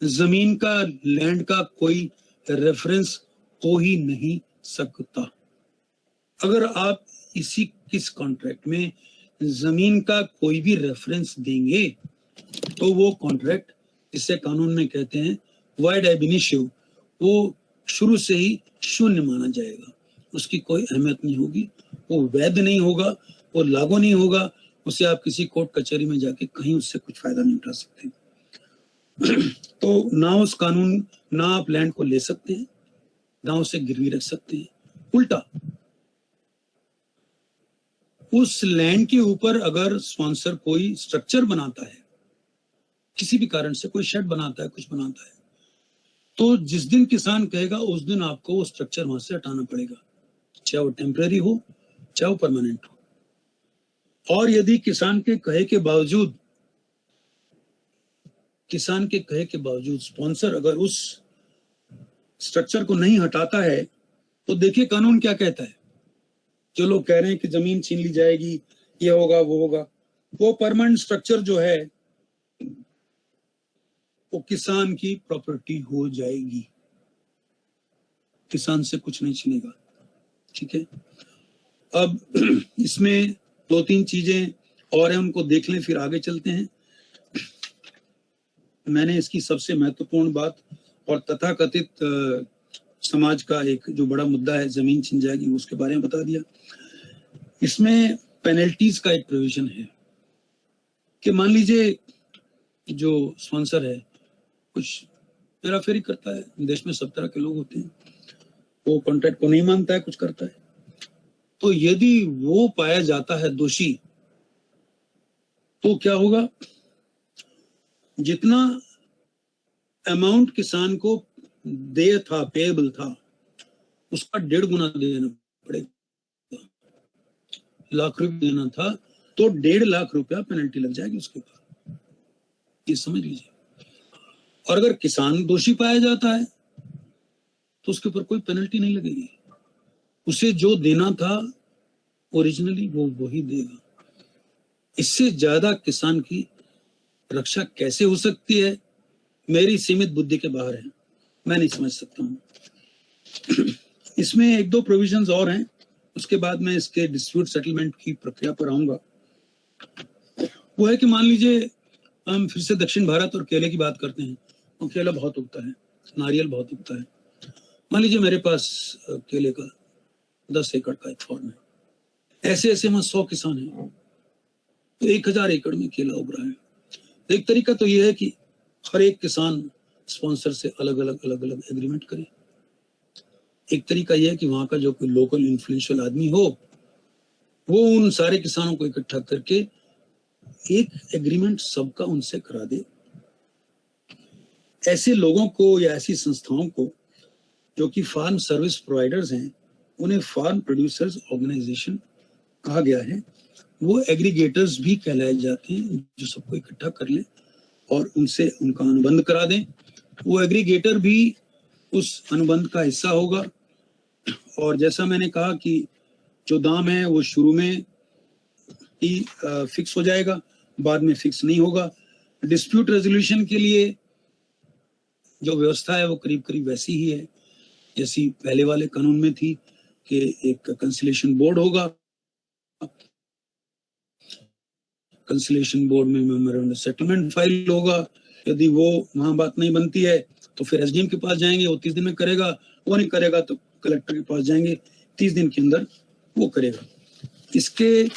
जमीन का, लैंड का कोई रेफरेंस हो ही नहीं सकता। अगर आप इस कॉन्ट्रैक्ट में जमीन का कोई भी रेफरेंस देंगे तो वो कॉन्ट्रैक्ट, जिसे कानून में कहते हैं वाइड एब इनिशियो, वो शुरू से ही शून्य माना जाएगा। उसकी कोई अहमियत नहीं होगी, वो वैध नहीं होगा, वो लागू नहीं होगा, उसे आप किसी कोर्ट कचहरी में जाके कहीं उससे कुछ फायदा नहीं उठा सकते। तो ना उस कानून, ना आप लैंड को ले सकते हैं, ना उसे गिरवी रख सकते हैं। उल्टा उस लैंड के ऊपर अगर स्पॉन्सर कोई स्ट्रक्चर बनाता है, किसी भी कारण से कोई शेड बनाता है, कुछ बनाता है, तो जिस दिन किसान कहेगा उस दिन आपको वो स्ट्रक्चर वहां से हटाना पड़ेगा, चाहे वो टेम्पररी हो चाहे वो परमानेंट हो। और यदि किसान के कहे के बावजूद स्पॉन्सर अगर उस स्ट्रक्चर को नहीं हटाता है तो देखिए कानून क्या कहता है। जो लोग कह रहे हैं कि जमीन छीन ली जाएगी, ये होगा वो होगा, वो परमानेंट स्ट्रक्चर जो है वो किसान की प्रॉपर्टी हो जाएगी, किसान से कुछ नहीं छीनेगा। ठीक है। अब इसमें दो तीन चीजें और हैं, उनको देख लें, फिर आगे चलते हैं। मैंने इसकी सबसे महत्वपूर्ण बात और तथाकथित समाज का एक जो बड़ा मुद्दा है, जमीन छिन जाएगी, उसके बारे में बता दिया। इसमें पेनल्टीज का एक प्रोविजन है कि मान लीजिए जो स्पॉन्सर है कुछ हेराफेरी करता है, देश में सब तरह के लोग होते हैं, वो कॉन्ट्रैक्ट को नहीं मानता है, कुछ करता है, तो यदि वो पाया जाता है दोषी, तो क्या होगा, जितना अमाउंट किसान को देय था, पेएबल था, उसका 1.5 गुना देना पड़ेगा। लाख रुपए देना था तो 1.5 लाख रुपया पेनल्टी लग जाएगी उसके ऊपर, ये समझ लीजिए। और अगर किसान दोषी पाया जाता है तो उसके ऊपर कोई पेनल्टी नहीं लगेगी, उसे जो देना था ओरिजिनली वो वही देगा। इससे ज्यादा किसान की रक्षा कैसे हो सकती है, मेरी सीमित बुद्धि के बाहर है, मैं नहीं समझ सकता हूं। इसमें एक दो प्रोविजंस और हैं, उसके बाद मैं इसके डिस्प्यूट सेटलमेंट की प्रक्रिया पर आऊंगा। वो है कि मान लीजिए हम फिर से दक्षिण भारत और केले की बात करते हैं, तो केला बहुत उगता है, नारियल बहुत उगता है। मान लीजिए मेरे पास केले का 10 एकड़ का एक फार्म है, ऐसे ऐसे में 100 किसान हैं, तो 1000 एकड़ में केला उग रहा है। एक तरीका तो यह है कि हर एक किसान स्पॉन्सर से अलग अलग एग्रीमेंट करे। एक तरीका यह है कि वहां का जो कोई लोकल इन्फ्लुएंशियल आदमी हो, वो उन सारे किसानों को इकट्ठा करके एक एग्रीमेंट सबका उनसे करा दे। ऐसे लोगों को या ऐसी संस्थाओं को जो कि फार्म सर्विस प्रोवाइडर्स हैं, उन्हें फार्म प्रोड्यूसर्स ऑर्गेनाइजेशन कहा गया है। वो एग्रीगेटर्स भी कहलाए जाते हैं, जो सबको इकट्ठा कर ले और उनसे उनका अनुबंध करा दें। वो एग्रीगेटर भी उस अनुबंध का हिस्सा होगा, और जैसा मैंने कहा कि जो दाम है वो शुरू में ही फिक्स हो जाएगा, बाद में फिक्स नहीं होगा। डिस्प्यूट रेजोल्यूशन के लिए जो व्यवस्था है वो करीब करीब वैसी ही है जैसी पहले वाले कानून में थी, कि एक कंसिलेशन बोर्ड होगा, कंसिलेशन बोर्ड में मेमोरेंडम सेटलमेंट फाइल होगा। यदि वो वहां बात नहीं बनती है तो फिर एसडीएम के पास जाएंगे, वो 30 दिन में करेगा, वो नहीं करेगा तो कलेक्टर के पास जाएंगे, 30 दिन के अंदर वो करेगा। इसके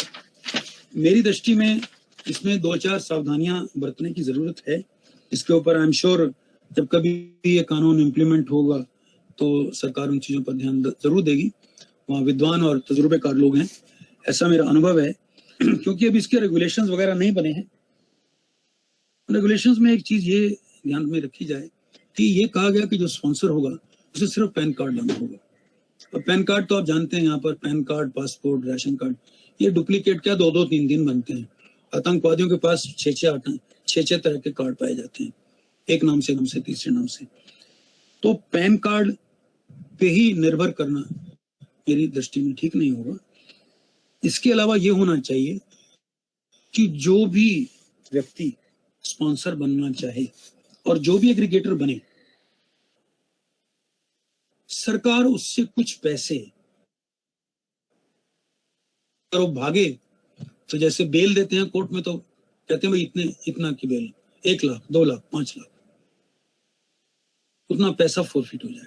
मेरी दृष्टि में इसमें 2-4 सावधानियां बरतने की जरूरत है। इसके ऊपर आई एम श्योर जब कभी ये कानून इम्प्लीमेंट होगा तो सरकार उन चीजों पर ध्यान जरूर देगी। वहाँ विद्वान और तजुर्बेकार लोग हैं, ऐसा मेरा अनुभव है। क्योंकि अब इसके रेगुलेशंस वगैरह नहीं बने हैं। रेगुलेशंस में एक चीज ये ध्यान में रखी जाए कि ये कहा गया कि जो स्पॉन्सर होगा उसे सिर्फ पैन कार्ड लाना होगा। अब पैन कार्ड तो आप जानते हैं, यहाँ पर pan card, passport, ration card, ये डुप्लीकेट क्या 2-3 बनते हैं। आतंकवादियों के पास 6 तरह के कार्ड पाए जाते हैं, एक नाम से तीसरे नाम से। तो पैन कार्ड पे ही निर्भर करना मेरी दृष्टि में ठीक नहीं होगा। इसके अलावा ये होना चाहिए कि जो भी व्यक्ति स्पॉन्सर बनना चाहे और जो भी एग्रीगेटर बने, सरकार उससे कुछ पैसे, अगर वो भागे तो जैसे बेल देते हैं कोर्ट में, तो कहते हैं भाई इतना की बेल, 1 लाख, 2 लाख, 5 लाख, उतना पैसा फोरफिट हो जाए।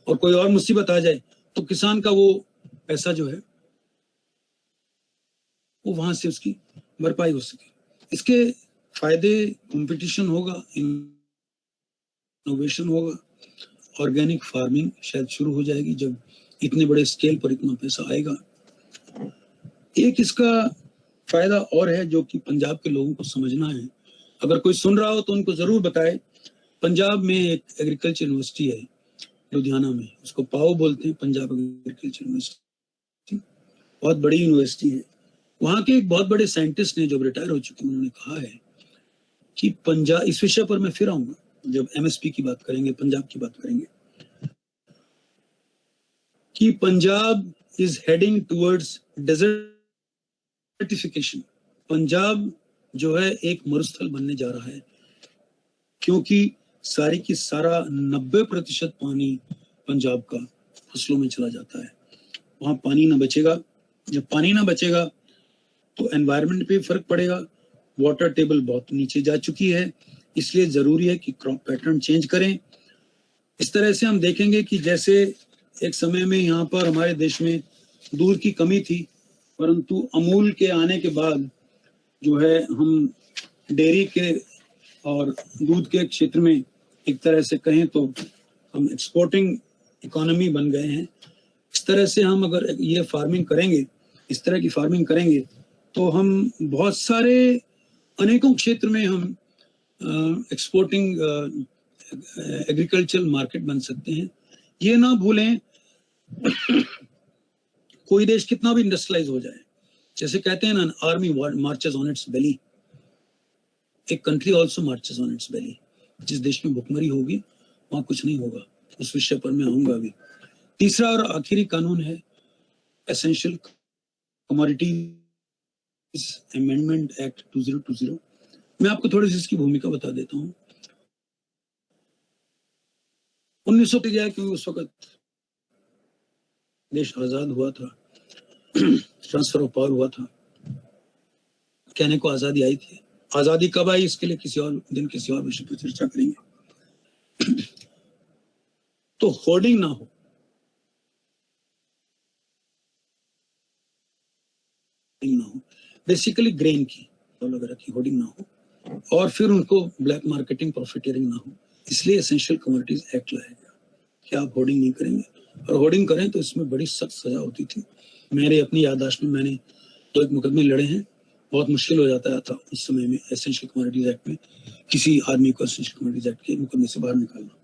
और कोई और मुसीबत आ जाए तो किसान का वो पैसा जो है वो वहां से उसकी भरपाई हो सके। इसके फायदे कंपटीशन होगा, इनोवेशन होगा, ऑर्गेनिक फार्मिंग शायद शुरू हो जाएगी जब इतने बड़े स्केल पर इतना पैसा आएगा। एक इसका फायदा और है जो कि पंजाब के लोगों को समझना है, अगर कोई सुन रहा हो तो उनको जरूर बताए। पंजाब में एक एग्रीकल्चर यूनिवर्सिटी है लुधियाना में, उसको पाओ बोलते हैं, पंजाब एग्रीकल्चर यूनिवर्सिटी, बहुत बड़ी यूनिवर्सिटी है। वहां के एक बहुत बड़े साइंटिस्ट ने जो रिटायर हो चुके हैं, उन्होंने कहा है कि पंजाब, इस विषय पर मैं फिर आऊंगा जब एमएसपी की बात करेंगे, पंजाब की बात करेंगे, कि Punjab is heading towards desertification. Punjab जो है एक मरुस्थल बनने जा रहा है, क्योंकि सारी की सारा 90% पानी पंजाब का फसलों में चला जाता है। वहां पानी ना बचेगा। जब पानी ना बचेगा तो एनवायरनमेंट पे फर्क पड़ेगा। वाटर टेबल बहुत नीचे जा चुकी है, इसलिए जरूरी है कि क्रॉप पैटर्न चेंज करें। इस तरह से हम देखेंगे कि जैसे एक समय में यहाँ पर हमारे देश में दूध की कमी थी, परंतु अमूल के आने के बाद जो है हम डेयरी के और दूध के क्षेत्र में एक तरह से कहें तो हम एक्सपोर्टिंग इकोनॉमी बन गए हैं। इस तरह से हम अगर ये फार्मिंग करेंगे, इस तरह की फार्मिंग करेंगे, तो हम बहुत सारे अनेकों क्षेत्र में हम एक्सपोर्टिंग एग्रीकल्चरल मार्केट बन सकते हैं। ये ना भूलें कोई देश कितना भी इंडस्ट्रियलाइज हो जाए, जैसे कहते हैं ना, army marches on its belly, एक country also marches on its belly. जिस देश में भुखमरी होगी वहां कुछ नहीं होगा। उस विषय पर मैं आऊंगा अभी। तीसरा और आखिरी कानून है एसेंशियल कमोडिटीज अमेंडमेंट एक्ट 2020। मैं आपको थोड़ी सी इसकी भूमिका बता देता हूँ। 1900 गया क्योंकि उस वक्त देश आजाद हुआ था, ट्रांसफर ऑफ पावर हुआ था, कहने को आजादी आई थी। आजादी कब आई इसके लिए किसी और दिन किसी और विषय पर चर्चा करेंगे। तो होर्डिंग ना हो, बेसिकली ग्रेन की वगैरह की होर्डिंग ना हो, और फिर उनको ब्लैक मार्केटिंग प्रॉफिटियरिंग ना हो, इसलिए एसेंशियल कमोडिटीज एक्ट लाया गया कि आप होर्डिंग नहीं करेंगे, और होर्डिंग करें तो इसमें बड़ी सख्त सजा होती थी। मेरे अपनी याददाश्त में मैंने तो एक मुकदमे लड़े हैं, बहुत मुश्किल हो जाता था उस समय में एसेंशियल कमोडिटीज एक्ट में किसी आदमी को एसेंशियल कमोडिटीज एक्ट के मुकदमे से बाहर निकालना।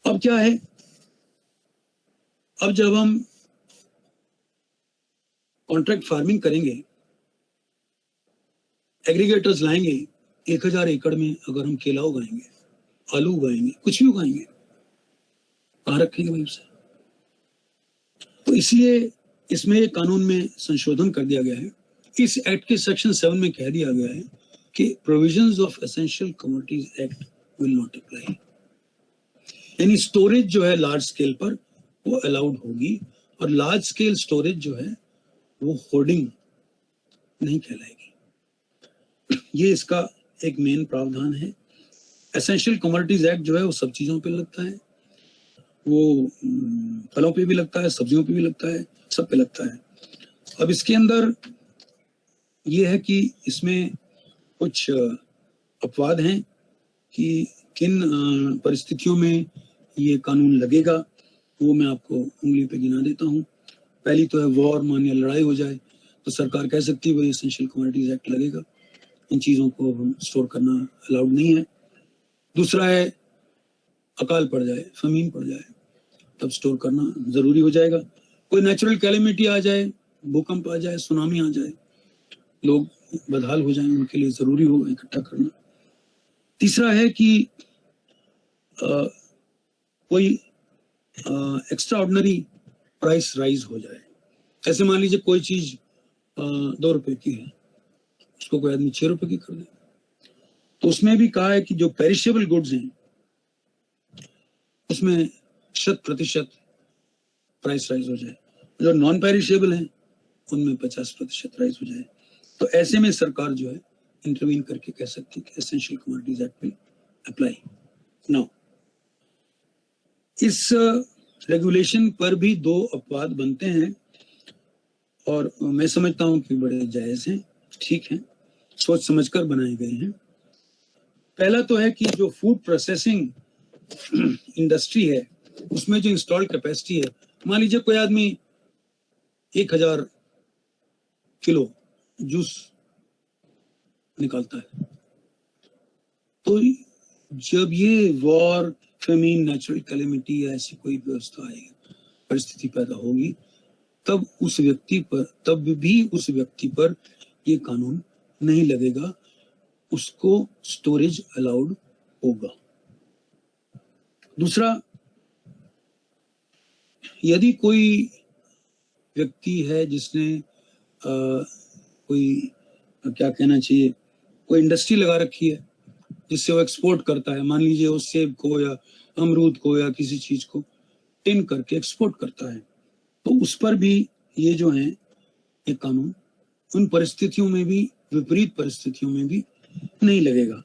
अब क्या है, अब जब हम कॉन्ट्रैक्ट फार्मिंग करेंगे, एग्रीगेटर्स लाएंगे, 1000 एकड़ में अगर हम केला उगाएंगे, आलू उगाएंगे, कुछ भी उगाएंगे, कहाँ रखेंगे भाई उसे? तो इसलिए इसमें एक कानून में संशोधन कर दिया गया है। इस एक्ट के सेक्शन 7 में कह दिया गया है कि provisions of essential commodities act will not apply. यानी स्टोरेज जो है लार्ज स्केल पर वो अलाउड होगी, और लार्ज स्केल स्टोरेज जो है वो होर्डिंग नहीं कहलाएगी। ये इसका एक मेन प्रावधान है। एसेंशियल कमोडिटीज एक्ट जो है वो सब चीजों पे लगता है, वो फलों पे भी लगता है, सब्जियों पे भी लगता है, सब पे लगता है। अब इसके अंदर ये है कि इसमें कुछ अपवाद हैं कि किन परिस्थितियों में ये कानून लगेगा, वो मैं आपको उंगली पे गिना देता हूँ। पहली तो है वॉर, मानिए लड़ाई हो जाए तो सरकार कह सकती है वही एसेंशियल कमोडिटीज एक्ट लगेगा, इन चीज़ों को स्टोर करना अलाउड नहीं है। दूसरा है अकाल पड़ जाए, फमीन पड़ जाए, तब स्टोर करना जरूरी हो जाएगा। कोई नेचुरल कैलेमिटी आ जाए, भूकंप आ जाए, सुनामी आ जाए, लोग बदहाल हो जाएं, उनके लिए जरूरी होगा इकट्ठा करना। तीसरा है कि कोई एक्स्ट्रा ऑर्डिनरी प्राइस राइज हो जाए। ऐसे मान लीजिए कोई चीज 2 रुपए की है, उसको कोई आदमी 6 रुपए की कर दे, तो उसमें भी कहा है कि जो पेरिशेबल गुड्स हैं उसमें 100% प्राइस राइज हो जाए, जो नॉन पेरिशेबल हैं उनमें 50% राइज हो जाए। तो ऐसे में सरकार जो है इंटरवीन करके कह सकती है कि essential commodities act will apply. Now इस रेगुलेशन पर भी 2 अपवाद बनते हैं, और मैं समझता हूं कि बड़े जायज हैं, ठीक हैं, सोच समझकर बनाए गए हैं। पहला तो है कि जो फूड प्रोसेसिंग इंडस्ट्री है उसमें जो इंस्टॉल्ड कैपेसिटी है, मान लीजिए कोई आदमी 1000 किलो जूस निकालता है, तो जब ये वॉर, फेमीन, नेचुरल कैलेमिटी या ऐसी कोई व्यवस्था आएगी, परिस्थिति पैदा होगी, तब उस व्यक्ति पर ये कानून नहीं लगेगा, उसको स्टोरेज अलाउड होगा। दूसरा, यदि कोई व्यक्ति है जिसने कोई क्या कहना चाहिए, कोई इंडस्ट्री लगा रखी है जिससे वो एक्सपोर्ट करता है, मान लीजिए वो सेब को या अमरूद को या किसी चीज को टिन करके एक्सपोर्ट करता है, तो उस पर भी ये जो है ये कानून उन परिस्थितियों में भी, विपरीत परिस्थितियों में भी नहीं लगेगा।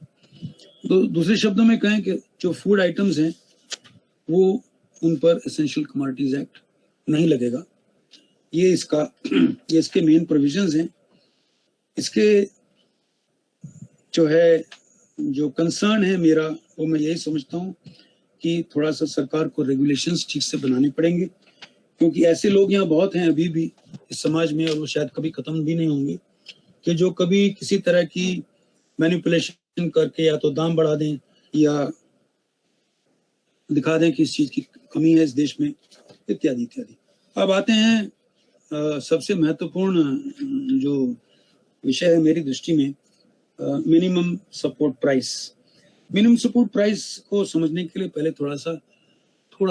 तो दूसरे शब्दों में कहें कि जो फूड आइटम्स हैं वो उन पर एसेंशियल कमोडिटीज एक्ट नहीं लगेगा। ये इसके मेन प्रोविजंस हैं। इसके जो कंसर्न है मेरा, वो मैं यही समझता हूँ कि थोड़ा सा सरकार को रेगुलेशंस ठीक से बनाने पड़ेंगे, क्योंकि ऐसे लोग यहाँ बहुत हैं अभी भी इस समाज में, और वो शायद कभी खत्म भी नहीं होंगे, कि जो कभी किसी तरह की मैनिपुलेशन करके या तो दाम बढ़ा दें या दिखा दें कि इस चीज की कमी है इस देश में, इत्यादि इत्यादि। अब आते हैं सबसे महत्वपूर्ण जो विषय है मेरी दृष्टि में, minimum support price. Minimum support price को समझने के लिए पहले थोड़ा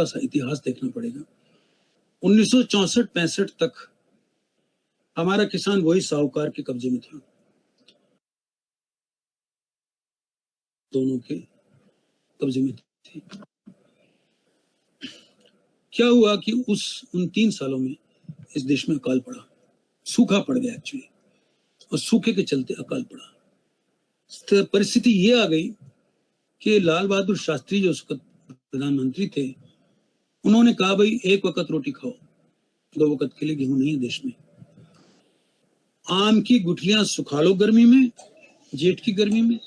सा इतिहास देखना पड़ेगा। 1964-65 तक हमारा किसान वही साहूकार के कब्जे में था, दोनों के कब्जे में थे। क्या हुआ कि उन 3 सालों में इस देश में अकाल पड़ा, सूखा पड़ गया एक्चुअली, और सूखे के चलते अकाल पड़ा। तो परिस्थिति ये आ गई कि लाल बहादुर शास्त्री जो उस वक्त प्रधानमंत्री थे, उन्होंने कहा भाई एक वक्त रोटी खाओ, 2 वक्त के लिए गेहूं नहीं है देश में। आम की गुठलियां सुखा लो गर्मी में, जेठ की गर्मी में,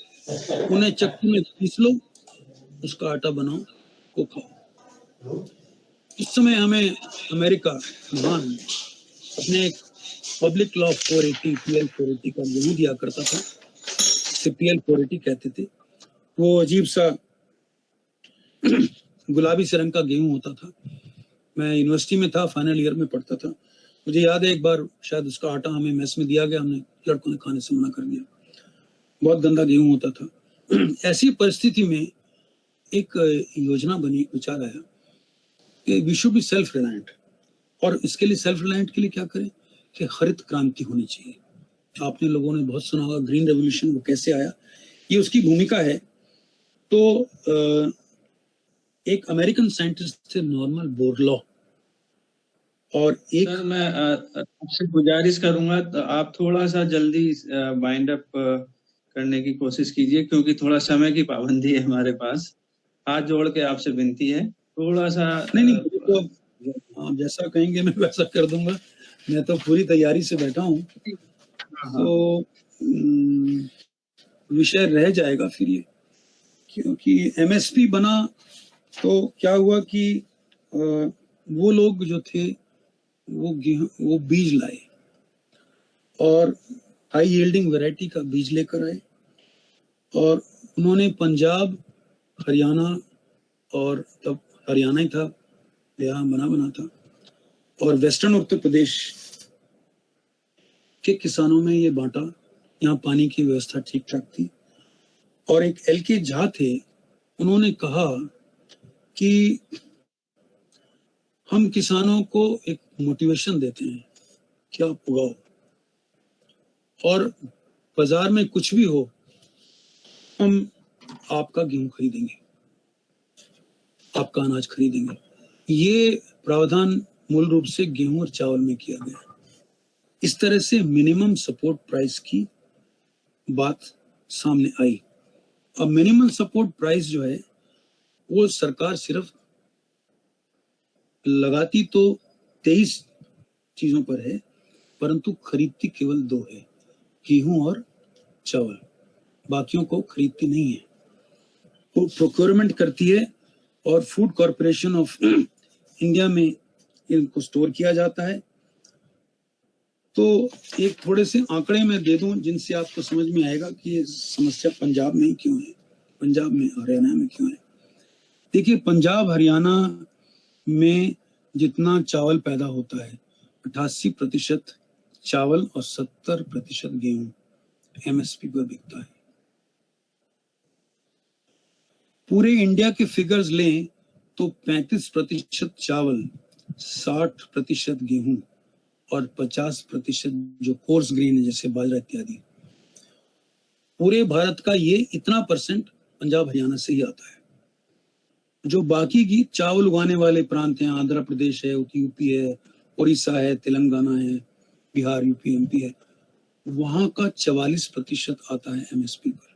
उन्हें चक्की में पीस लो, उसका आटा बनाओ, वो खाओ। इस समय हमें अमेरिका महान अपने एक पब्लिक लॉ 480 PL 480 का गेहूं दिया करता था, इसे PL 480 कहते थे। वो अजीब सा गुलाबी से रंग का गेहूं होता था। मैं यूनिवर्सिटी में था, फाइनल ईयर में पढ़ता था। मुझे याद है एक बार शायद उसका आटा हमें मेस में दिया गया, हमने लड़कों ने खाने से मना कर दिया, बहुत गंदा गेहूं होता था। ऐसी परिस्थिति में एक योजना बनी, एक विचार आया कि we should be self reliant, और इसके लिए सेल्फ रिलायंट के लिए क्या करें कि हरित क्रांति होनी चाहिए। आपने लोगों ने बहुत सुना होगा ग्रीन रेवोल्यूशन, वो कैसे आया, ये उसकी भूमिका है। तो एक अमेरिकन साइंटिस्ट थे नॉर्मन बोरलॉ, और एक सर मैं आपसे गुजारिश करूंगा तो आप थोड़ा सा जल्दी बाइंड अप करने की कोशिश कीजिए, क्योंकि थोड़ा समय की पाबंदी है हमारे पास। हाथ जोड़ के आपसे विनती है, थोड़ा सा नहीं तो आप जैसा कहेंगे मैं वैसा कर दूंगा। मैं तो पूरी तैयारी से बैठा हूँ। तो विषय रह जाएगा फिर ये, क्योंकि MSP बना तो क्या हुआ कि वो लोग जो थे वो बीज लाए और हाई यील्डिंग वैरायटी का बीज लेकर आए, और उन्होंने पंजाब, हरियाणा, और तब हरियाणा ही था, यहाँ बना था, और वेस्टर्न उत्तर प्रदेश के किसानों में ये बांटा। यहाँ पानी की व्यवस्था ठीक ठाक थी। और एक LK झा थे, उन्होंने कहा कि हम किसानों को एक मोटिवेशन देते हैं कि आप उगाओ, और बाजार में कुछ भी हो हम आपका गेहूं खरीदेंगे, आपका अनाज खरीदेंगे। ये प्रावधान मूल रूप से गेहूं और चावल में किया गया। इस तरह से मिनिमम सपोर्ट प्राइस की बात सामने आई। अब मिनिमम सपोर्ट प्राइस जो है वो सरकार सिर्फ लगाती तो 23 चीजों पर है, परंतु खरीदती केवल 2 है, गेहूं और चावल। बाकियों को खरीदती नहीं है, वो प्रोक्योरमेंट करती है, और फूड कॉरपोरेशन ऑफ इंडिया में इनको स्टोर किया जाता है। तो एक थोड़े से आंकड़े मैं दे दूं जिनसे आपको समझ में आएगा कि ये समस्या पंजाब में ही क्यों है, पंजाब में, हरियाणा में क्यों है। देखिए, पंजाब हरियाणा में जितना चावल पैदा होता है, 88% चावल और 70% गेहूं MSP पर बिकता है। पूरे इंडिया के फिगर्स लें तो 35% चावल, 60% गेहूं और 50% जो कोर्स ग्रेन है जैसे बाजरा इत्यादि। पूरे भारत का ये इतना परसेंट पंजाब हरियाणा से ही आता है। जो बाकी की चावल उगाने वाले प्रांत हैं, आंध्र प्रदेश है, यूपी है, उड़ीसा है, तेलंगाना है, बिहार, यूपी, MP है, वहां का 44% आता है एमएसपी पर।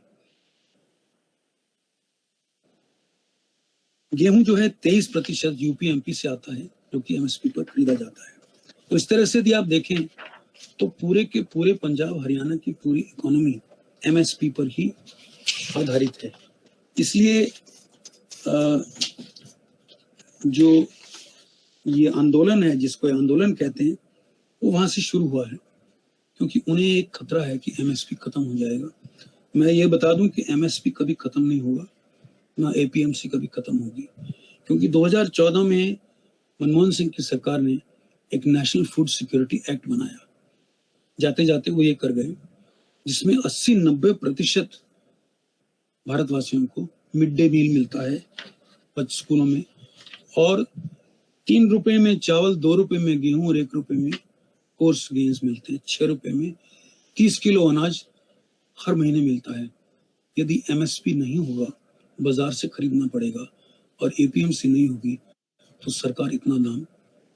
गेहूं जो है 23% यूपी एमपी से आता है जो कि एमएसपी पर खरीदा जाता है। तो इस तरह से यदि आप देखें तो पूरे के पूरे पंजाब हरियाणा की पूरी इकोनॉमी एमएसपी पर ही आधारित है। इसलिए जो ये आंदोलन है, जिसको आंदोलन कहते हैं, वो वहां से शुरू हुआ है, क्योंकि उन्हें एक खतरा है कि एमएसपी खत्म हो जाएगा। मैं ये बता दूं कि एमएसपी कभी खत्म नहीं होगा, ना एपीएमसी कभी खत्म होगी, क्योंकि 2014 में मनमोहन सिंह की सरकार ने एक नेशनल फूड सिक्योरिटी एक्ट बनाया। जाते जाते वो ये कर गए जिसमें 80-90% भारतवासियों को मिड डे मील मिलता है स्कूलों में, और 3 रुपए में चावल, 2 रुपए में गेहूं और 1 रुपए में कोर्स गेंस मिलते हैं। 6 रुपए में 30 किलो अनाज हर महीने मिलता है। यदि एमएसपी नहीं होगा, बाजार से खरीदना पड़ेगा, और एपीएमसी नहीं होगी तो सरकार इतना दाम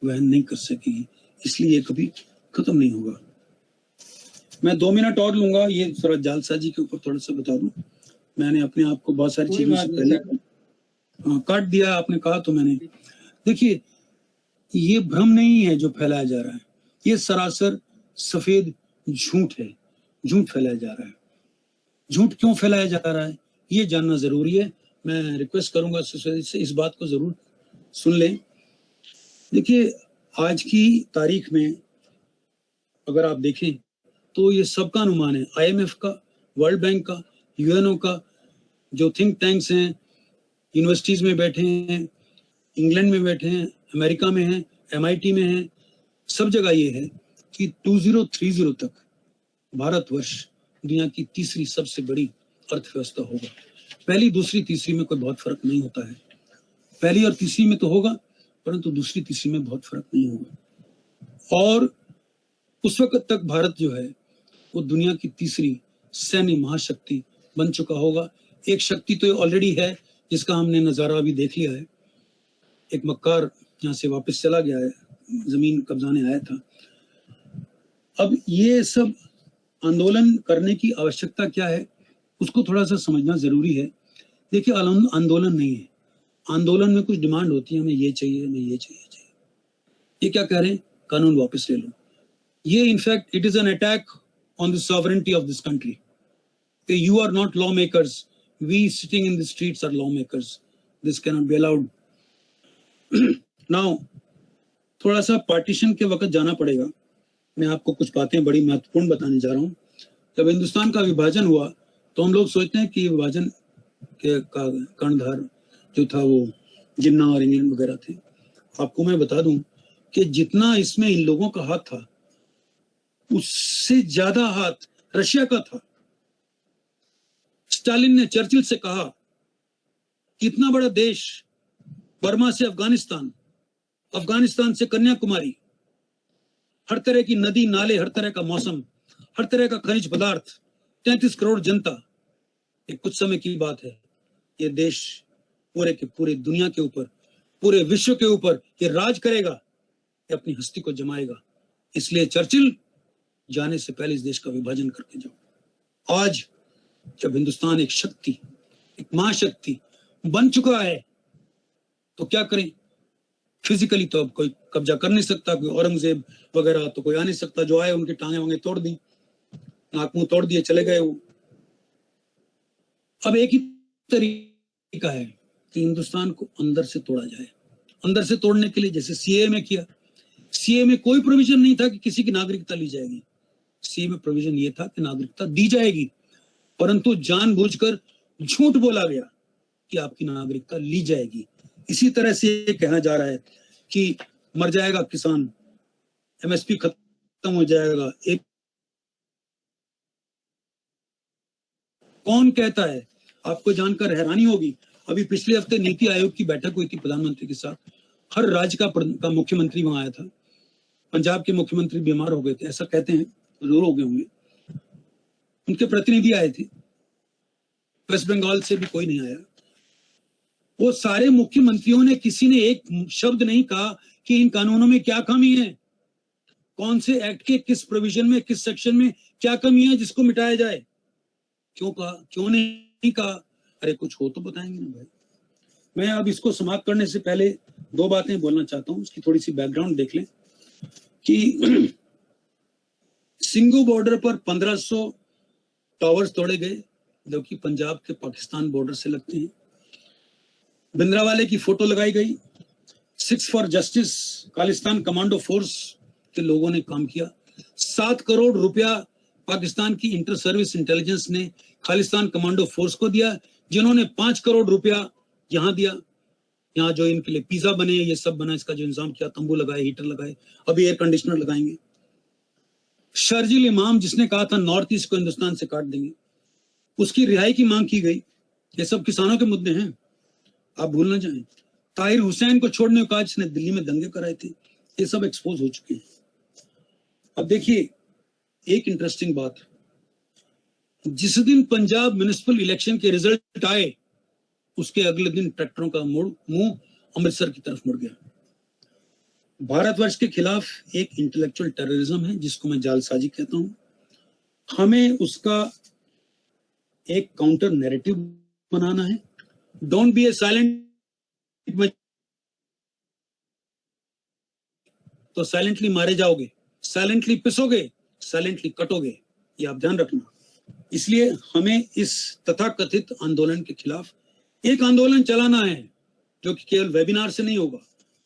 वहन नहीं कर सकेगी। इसलिए ये कभी खत्म नहीं होगा। मैं 2 मिनट और लूंगा, ये थोड़ा जालसाजी के ऊपर थोड़ा सा बता दूं। मैंने अपने आप को बहुत सारी चीजों से पहले काट दिया, आपने कहा तो मैंने। देखिए, ये भ्रम नहीं है जो फैलाया जा रहा है, ये सरासर सफेद झूठ है। झूठ फैलाया जा रहा है। झूठ क्यों फैलाया जा रहा है ये जानना जरूरी है। मैं रिक्वेस्ट करूंगा से इस बात को जरूर सुन लें। देखिए, आज की तारीख में अगर आप देखें तो ये सबका अनुमान है, आईएमएफ का, वर्ल्ड बैंक का, यूएनओ का, जो थिंक टैंक्स हैं, यूनिवर्सिटीज में बैठे हैं, इंग्लैंड में बैठे हैं, अमेरिका में हैं, एमआईटी में हैं, सब जगह ये है कि 2030 तक भारतवर्ष दुनिया की तीसरी सबसे बड़ी अर्थव्यवस्था होगा। पहली, दूसरी, तीसरी में कोई बहुत फर्क नहीं होता है। पहली और तीसरी में तो होगा, परंतु दूसरी, तीसरी में बहुत फर्क नहीं होगा। और उस वक्त तक भारत जो है वो दुनिया की तीसरी सैन्य महाशक्ति बन चुका होगा। एक शक्ति तो ऑलरेडी है जिसका हमने नजारा अभी देख लिया है। एक मक्कार यहाँ से वापस चला गया है, जमीन कब्जाने आया था। अब ये सब आंदोलन करने की आवश्यकता क्या है उसको थोड़ा सा समझना जरूरी है। देखिए, आंदोलन नहीं है, आंदोलन में कुछ डिमांड होती है, हमें ये चाहिए, हमें ये चाहिए। ये क्या कह रहे हैं? कानून वापस ले लो। ये in fact it is an attack on the sovereignty of this country. You are not lawmakers. We sitting in the streets are lawmakers. This cannot be allowed. Now, थोड़ा सा पार्टीशन के वक्त जाना पड़ेगा। मैं आपको कुछ बातें बड़ी महत्वपूर्ण बताने जा रहा हूँ। जब हिंदुस्तान का विभाजन हुआ तो हम लोग सोचते हैं कि विभाजन के का कर्णधार जो था वो जिन्ना और इंग्लैंड वगैरह थे। आपको मैं बता दूं कि जितना इसमें इन लोगों का हाथ था, उससे ज्यादा हाथ रशिया का था। स्टालिन ने चर्चिल से कहा कि इतना बड़ा देश, बर्मा से अफगानिस्तान, अफगानिस्तान से कन्याकुमारी, हर तरह की नदी नाले, हर तरह का मौसम, हर तरह का खनिज पदार्थ, 33 करोड़ जनता, ये कुछ समय की बात है। ये देश पूरे के पूरे दुनिया के ऊपर, पूरे विश्व के ऊपर ये राज करेगा, ये अपनी हस्ती को जमाएगा। इसलिए चर्चिल, जाने से पहले इस देश का विभाजन करके जाओ। आज जब हिंदुस्तान एक शक्ति, एक महाशक्ति बन चुका है तो क्या करें? फिजिकली तो अब कोई कब्जा कर नहीं सकता, कोई औरंगजेब वगैरह तो कोई आ नहीं सकता। जो आए उनकी टांगे वांगे तोड़ दी, नाक मुंह तोड़ दिए, चले गए वो। अब एक ही तरीका है कि हिंदुस्तान को अंदर से तोड़ा जाए। अंदर से तोड़ने के लिए जैसे सीए में किया। सीए में कोई प्रोविजन नहीं था कि किसी की नागरिकता ली जाएगी। सीए में प्रोविजन ये था कि नागरिकता दी जाएगी, परंतु जानबूझकर झूठ बोला गया कि आपकी नागरिकता ली जाएगी। इसी तरह से ये कहना जा रहा है कि मर जाएगा किसान, एमएसपी खत्म हो जाएगा। एक कौन कहता है? आपको जानकर हैरानी होगी, अभी पिछले हफ्ते नीति आयोग की बैठक हुई थी प्रधानमंत्री के साथ। हर राज्य का मुख्यमंत्री वहां आया था। पंजाब के मुख्यमंत्री बीमार हो गए थे, ऐसा कहते हैं, जरूर हो गए होंगे। उनके प्रतिनिधि आए थे, वेस्ट बंगाल से भी कोई नहीं आया। वो सारे मुख्यमंत्रियों ने, किसी ने एक शब्द नहीं कहा कि इन कानूनों में क्या खामी है, कौन से एक्ट के किस प्रोविजन में, किस सेक्शन में क्या कमी है जिसको मिटाया जाए? क्यों नहीं कहा? अरे कुछ हो तो बताएंगे ना भाई। मैं अब इसको समाप्त करने से पहले दो बातें बोलना चाहता हूं, उसकी थोड़ी सी बैकग्राउंड देख लें कि सिंगू बॉर्डर पर 1500 टावर्स तोड़े गए जो कि पंजाब के पाकिस्तान बॉर्डर से लगते हैं। भिंद्रावाले की फोटो लगाई गई। 6 for justice Khalistan commando force के लोगों ने काम किया। 7 करोड़ रुपया पाकिस्तान की इंटर सर्विस इंटेलिजेंस ने खालिस्तान कमांडो फोर्स को दिया, जिन्होंने 5 करोड़ रुपया यहाँ दिया। यहाँ जो इनके लिए पिज्जा बने, ये सब बना, इसका जो इंतजाम किया, तंबू लगाए, हीटर लगाए, अभी एयर कंडीशनर लगाएंगे। शर्जील इमाम जिसने कहा था नॉर्थ ईस्ट को हिंदुस्तान से काट देंगे, उसकी रिहाई की मांग की गई। ये सब किसानों के मुद्दे हैं, आप भूल ना जाएं। ताहिर हुसैन को छोड़ने को कहा जिसने दिल्ली में दंगे कराए थे। ये सब एक्सपोज हो चुके हैं। अब देखिए एक इंटरेस्टिंग बात, जिस दिन पंजाब म्युनिसिपल इलेक्शन के रिजल्ट आए उसके अगले दिन ट्रैक्टरों का मुंह अमृतसर की तरफ मुड़ गया। भारतवर्ष के खिलाफ एक इंटेलेक्चुअल टेररिज्म है जिसको मैं जालसाजी कहता हूं। हमें उसका एक काउंटर नैरेटिव बनाना है। डोंट बी ए साइलेंट, तो साइलेंटली मारे जाओगे, साइलेंटली पिसोगे, साइलेंटली कटोगे, ये आप ध्यान रखना। इसलिए हमें इस तथाकथित आंदोलन के खिलाफ एक आंदोलन चलाना है जो कि केवल वेबिनार से नहीं होगा।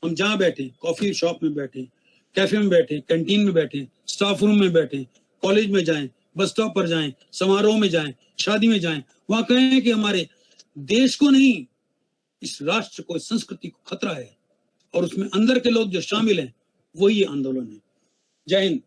हम जहां बैठे, कॉफी शॉप में बैठे, कैफे में बैठे, कैंटीन में बैठे, स्टाफ रूम में बैठे, कॉलेज में जाएं, बस स्टॉप पर जाएं, समारोह में जाएं, शादी में जाएं, वहां कहें कि हमारे देश को नहीं, इस राष्ट्र को, इस संस्कृति को खतरा है और उसमें अंदर के लोग जो शामिल हैं वही ये आंदोलन है। जय हिंद।